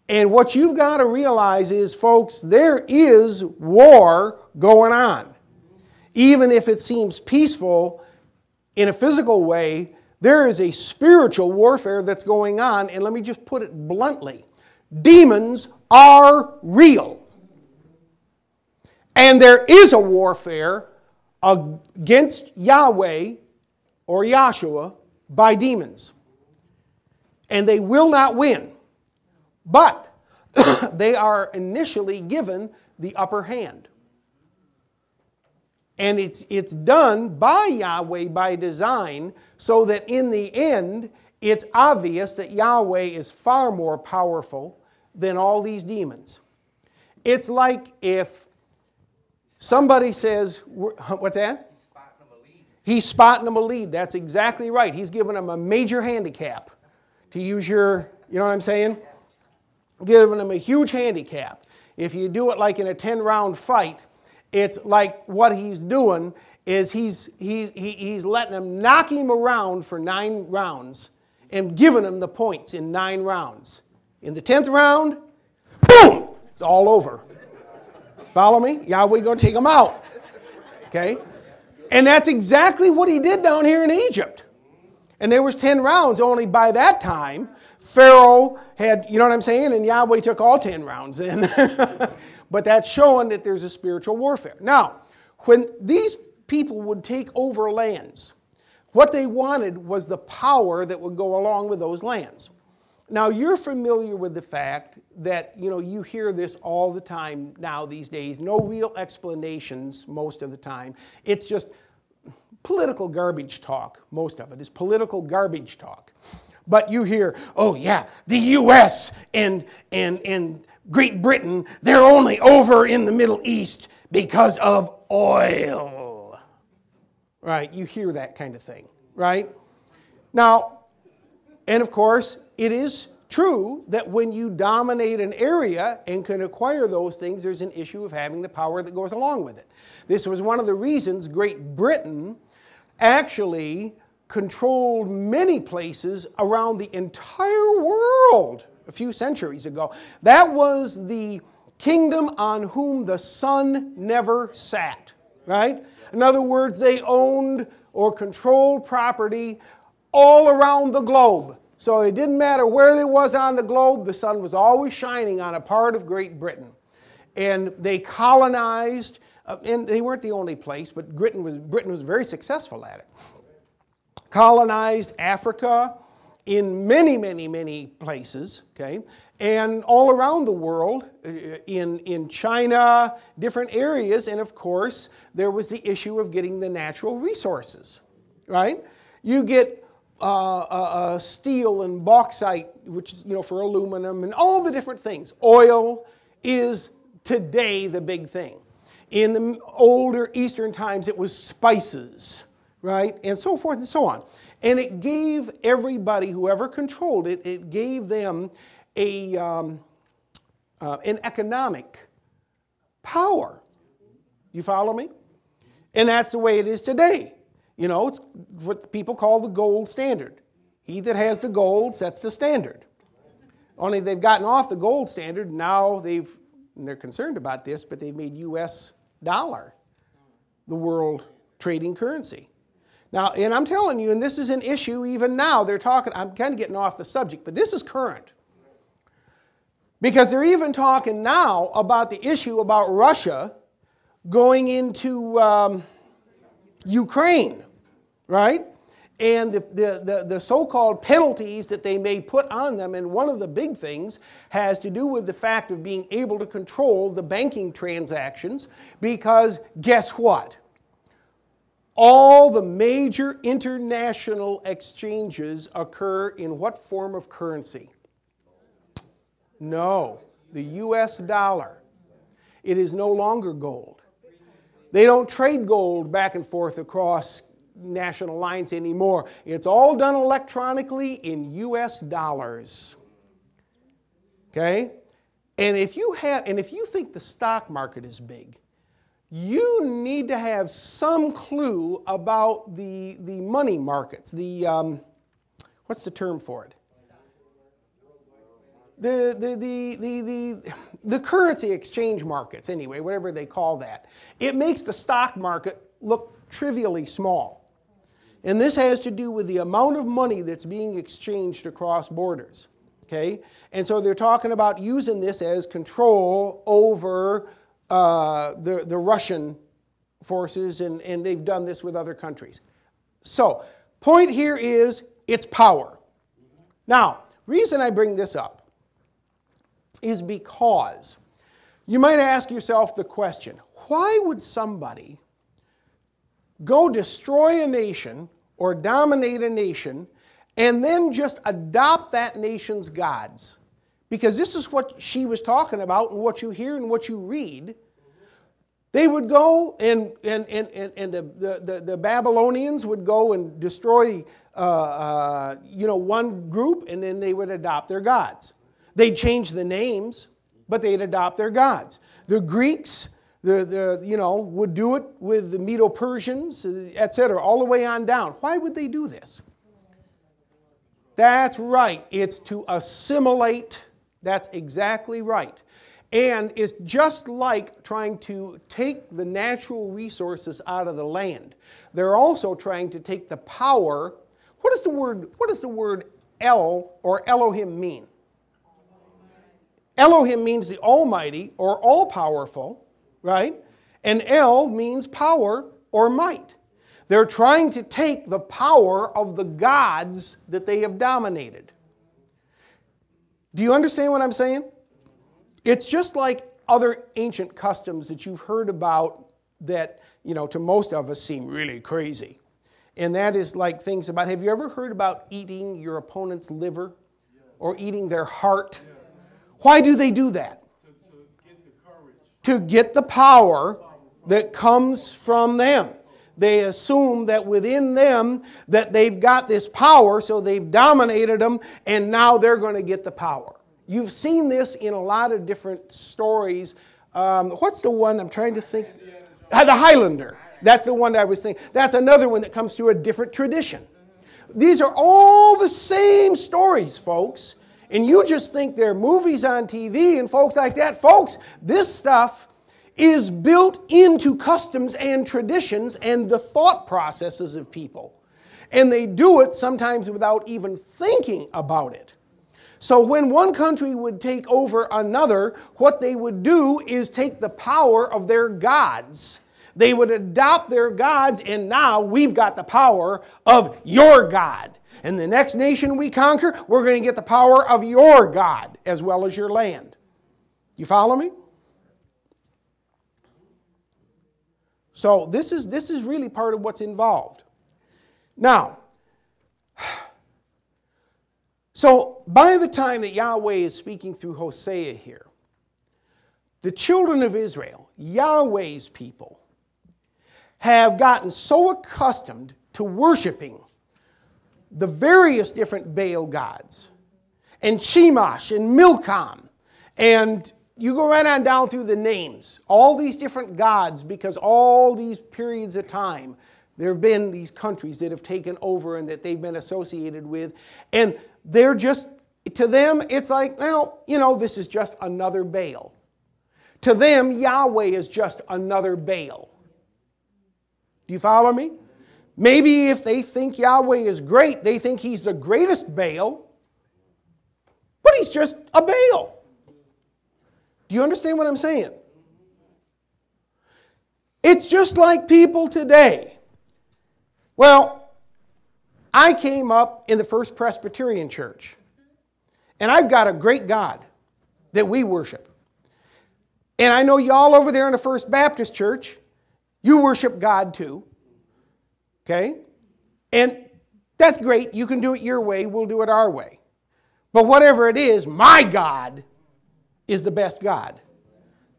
And what you've got to realize is, folks, there is war going on. Even if it seems peaceful in a physical way, there is a spiritual warfare that's going on. And let me just put it bluntly. Demons are real. And there is a warfare against Yahweh or Yahshua by demons. And they will not win. But they are initially given the upper hand. And it's done by Yahweh by design, so that in the end, it's obvious that Yahweh is far more powerful than all these demons. It's like if somebody says, what's that? He's spotting them a lead. That's exactly right. He's giving them a major handicap. To use your, you know what I'm saying? Giving them a huge handicap. If you do it like in a 10-round fight, it's like what he's doing is he's letting them knock him around for 9 rounds and giving him the points in 9 rounds. In the 10th round, boom, it's all over. Follow me? Yahweh going to take them out. Okay? And that's exactly what he did down here in Egypt. And there was 10 rounds, only by that time, Pharaoh had, you know what I'm saying? And Yahweh took all 10 rounds in. But that's showing that there's a spiritual warfare. Now, when these people would take over lands, what they wanted was the power that would go along with those lands. Now, you're familiar with the fact that, you hear this all the time now these days. No real explanations most of the time. It's just political garbage talk. Most of it is political garbage talk. But you hear, oh yeah, the U.S. and Great Britain, they're only over in the Middle East because of oil. Right? You hear that kind of thing, right? Now, and of course, it is true that when you dominate an area and can acquire those things, there's an issue of having the power that goes along with it. This was one of the reasons Great Britain actually controlled many places around the entire world a few centuries ago. That was the kingdom on whom the sun never sat, right? In other words, they owned or controlled property all around the globe. So it didn't matter where it was on the globe, the sun was always shining on a part of Great Britain. And they colonized, and they weren't the only place, but Britain was very successful at it. Colonized Africa in many, many, many places, okay? And all around the world, in China, different areas, and of course, there was the issue of getting the natural resources, right? You get steel and bauxite, which is, for aluminum and all the different things. Oil is today the big thing. In the older Eastern times, it was spices, right? And so forth and so on. And it gave everybody, whoever controlled it, it gave them an economic power. You follow me? And that's the way it is today. It's what people call the gold standard. He that has the gold sets the standard. Only they've gotten off the gold standard. Now they're concerned about this, but they've made U.S. dollar the world trading currency. Now, and I'm telling you, and this is an issue even now, they're talking, I'm kind of getting off the subject, but this is current. Because they're even talking now about the issue about Russia going into Ukraine, right? And the so-called penalties that they may put on them, and one of the big things has to do with the fact of being able to control the banking transactions, because guess what? All the major international exchanges occur in what form of currency? No, the U.S. dollar. It is no longer gold. They don't trade gold back and forth across national lines anymore. It's all done electronically in U.S. dollars. Okay? And if you think the stock market is big, you need to have some clue about the money markets. What's the term for it? The currency exchange markets, anyway, whatever they call that. It makes the stock market look trivially small. And this has to do with the amount of money that's being exchanged across borders. Okay? And so they're talking about using this as control over the Russian forces, and they've done this with other countries. So, point here is, it's power. Now, reason I bring this up is because you might ask yourself the question, why would somebody go destroy a nation or dominate a nation and then just adopt that nation's gods? Because this is what she was talking about and what you hear and what you read. They would go and the Babylonians would go and destroy one group, and then they would adopt their gods. They'd change the names, but they'd adopt their gods. The Greeks, would do it with the Medo-Persians, etc., all the way on down. Why would they do this? That's right. It's to assimilate. That's exactly right. And it's just like trying to take the natural resources out of the land. They're also trying to take the power. What does the word El or Elohim mean? Elohim means the Almighty or all-powerful, right? And El means power or might. They're trying to take the power of the gods that they have dominated. Do you understand what I'm saying? It's just like other ancient customs that you've heard about that, to most of us seem really crazy. And that is like things about, have you ever heard about eating your opponent's liver? Or eating their heart? Why do they do that? To get the power that comes from them. They assume that within them that they've got this power, so they've dominated them, and now they're going to get the power. You've seen this in a lot of different stories. What's the one I'm trying to think? The Highlander. That's the one that I was thinking. That's another one that comes through a different tradition. These are all the same stories, folks. And you just think they're movies on TV and folks like that. Folks, this stuff is built into customs and traditions and the thought processes of people. And they do it sometimes without even thinking about it. So when one country would take over another, what they would do is take the power of their gods. They would adopt their gods, and now we've got the power of your God. And the next nation we conquer, we're going to get the power of your God as well as your land. You follow me? So this is really part of what's involved. Now, so by the time that Yahweh is speaking through Hosea here, the children of Israel, Yahweh's people, have gotten so accustomed to worshiping the various different Baal gods, and Shemash, and Milcom, and you go right on down through the names, all these different gods, because all these periods of time, there have been these countries that have taken over and that they've been associated with, and they're just, to them, it's like, well, you know, this is just another Baal. To them, Yahweh is just another Baal. Do you follow me? Maybe if they think Yahweh is great, they think he's the greatest Baal, but he's just a Baal. Do you understand what I'm saying? It's just like people today. Well, I came up in the First Presbyterian Church, and I've got a great God that we worship. And I know y'all over there in the First Baptist Church, you worship God too. Okay? And that's great. You can do it your way. We'll do it our way. But whatever it is, my God is the best God.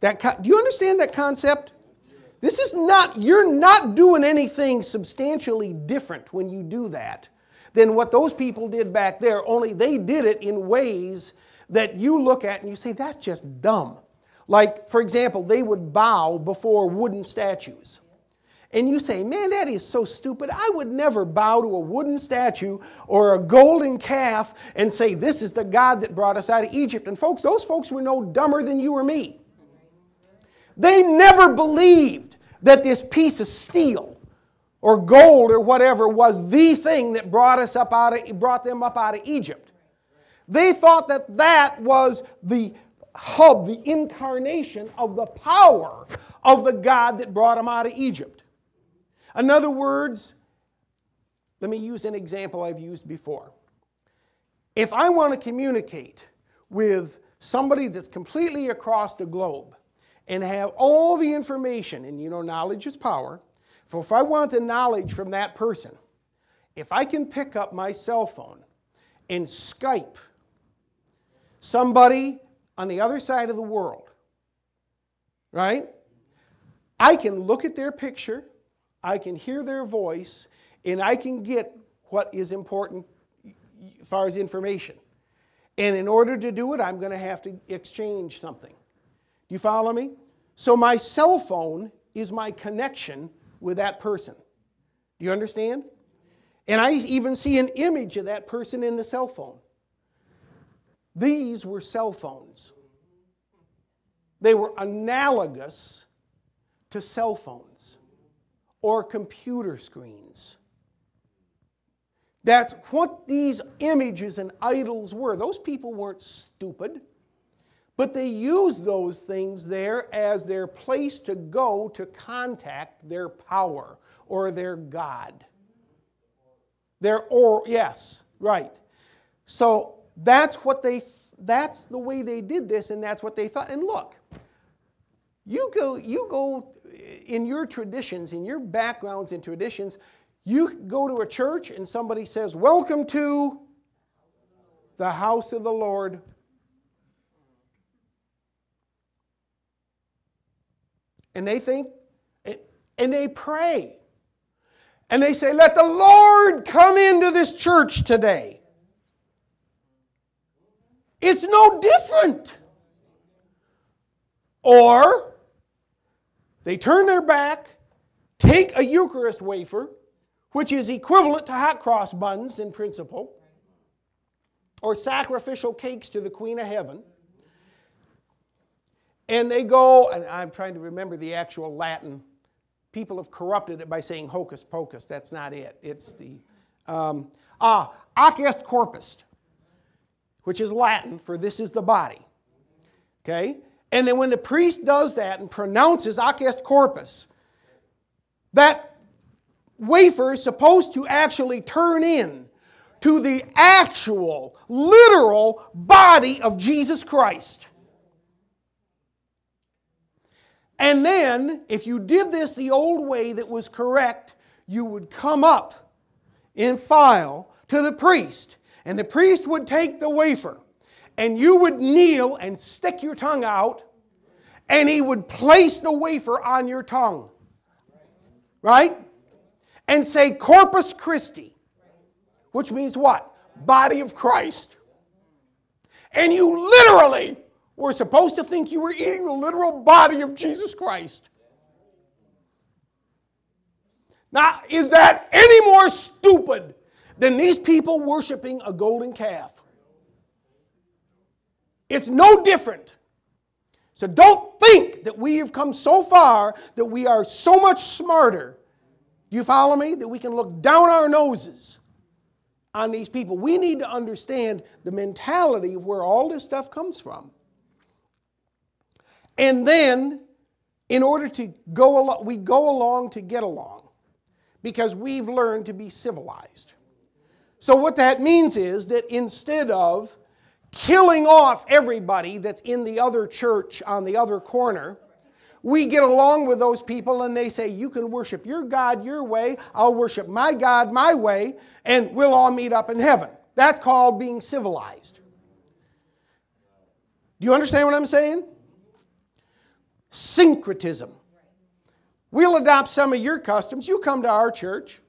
Do you understand that concept? This is not, you're not doing anything substantially different when you do that than what those people did back there, only they did it in ways that you look at and you say, that's just dumb. Like, for example, they would bow before wooden statues. And you say, man, that is so stupid. I would never bow to a wooden statue or a golden calf and say, this is the God that brought us out of Egypt. And folks, those folks were no dumber than you or me. They never believed that this piece of steel or gold or whatever was the thing that brought them up out of Egypt. They thought that that was the hub, the incarnation of the power of the God that brought them out of Egypt. In other words, let me use an example I've used before. If I want to communicate with somebody that's completely across the globe and have all the information, and you know knowledge is power, so if I want the knowledge from that person, if I can pick up my cell phone and Skype somebody on the other side of the world, right? I can look at their picture, I can hear their voice, and I can get what is important as far as information. And in order to do it, I'm going to have to exchange something. Do you follow me? So my cell phone is my connection with that person. Do you understand? And I even see an image of that person in the cell phone. These were cell phones. They were analogous to cell phones or computer screens. That's what these images and idols were. Those people weren't stupid, but they used those things there as their place to go to contact their power or their God. Yes, right. So that's the way they did this, and that's what they thought. And look, you go in your traditions, in your backgrounds and traditions, You go to a church and somebody says, welcome to the house of the Lord. And they think, and they pray. And they say, let the Lord come into this church today. It's no different. Or they turn their back, take a Eucharist wafer, which is equivalent to hot cross buns in principle, or sacrificial cakes to the Queen of Heaven, and they go, and I'm trying to remember the actual Latin. People have corrupted it by saying hocus pocus. That's not it. It's the hoc est corpus, which is Latin for this is the body. Okay? And then when the priest does that and pronounces hoc est corpus, that wafer is supposed to actually turn in to the actual, literal body of Jesus Christ. And then, if you did this the old way that was correct, you would come up in file to the priest, and the priest would take the wafer, and you would kneel and stick your tongue out, and he would place the wafer on your tongue. Right? And say, Corpus Christi, which means what? Body of Christ. And you literally were supposed to think you were eating the literal body of Jesus Christ. Now, is that any more stupid than these people worshiping a golden calf? It's no different. So don't think that we have come so far that we are so much smarter. Do you follow me? That we can look down our noses on these people. We need to understand the mentality of where all this stuff comes from. And then, in order to go along, we go along to get along because we've learned to be civilized. So what that means is that instead of killing off everybody that's in the other church on the other corner, we get along with those people and they say, you can worship your God your way, I'll worship my God my way, and we'll all meet up in heaven. That's called being civilized. Do you understand what I'm saying? Syncretism. We'll adopt some of your customs. You come to our church.